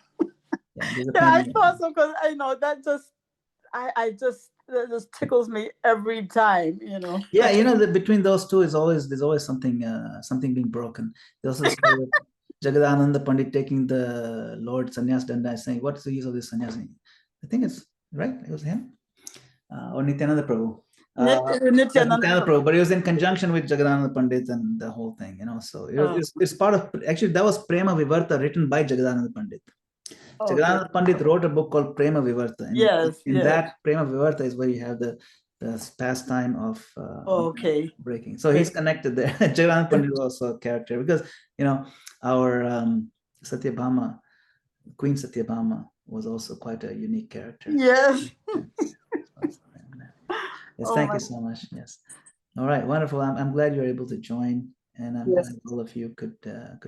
painting. thought so, because I know that just, that just tickles me every time, Yeah, between those two there's always something being broken. There's also the story of Jagadananda Pandit taking the Lord Sannyas Danda and saying, what's the use of this sannyas? I think it's right. It was him or Nityananda Prabhu. Nityananda Prabhu, but it was in conjunction with Jagadananda Pandit and the whole thing, So it's part of, actually that was Prema Vivarta written by Jagadananda Pandit. Jagadananda Pandit wrote a book called Prema Vivarta. And in that Prema Vivarta is where you have the pastime of breaking. So he's connected there. Jagadananda Pandit is also a character because, our Satyabhama, Queen Satyabhama was also quite a unique character. Yes. Yes, thank you so much. Yes. All right, wonderful. I'm glad you're able to join, and I'm glad all of you could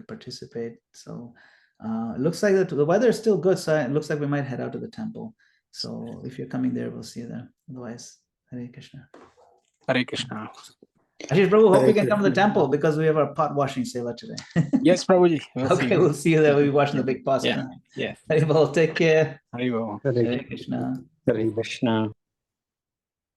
participate. So it looks like the weather is still good, so it looks like we might head out to the temple. So if you're coming there, we'll see you there. Otherwise, Hare Krishna. Hare Krishna. Ashish Prabhu, hope you can come to the temple because we have our pot washing seva today. Yes, Prabhuji. We'll see you there. We'll be washing the big pots. Yeah. Take care. Hare Hare Krishna. Hare Krishna.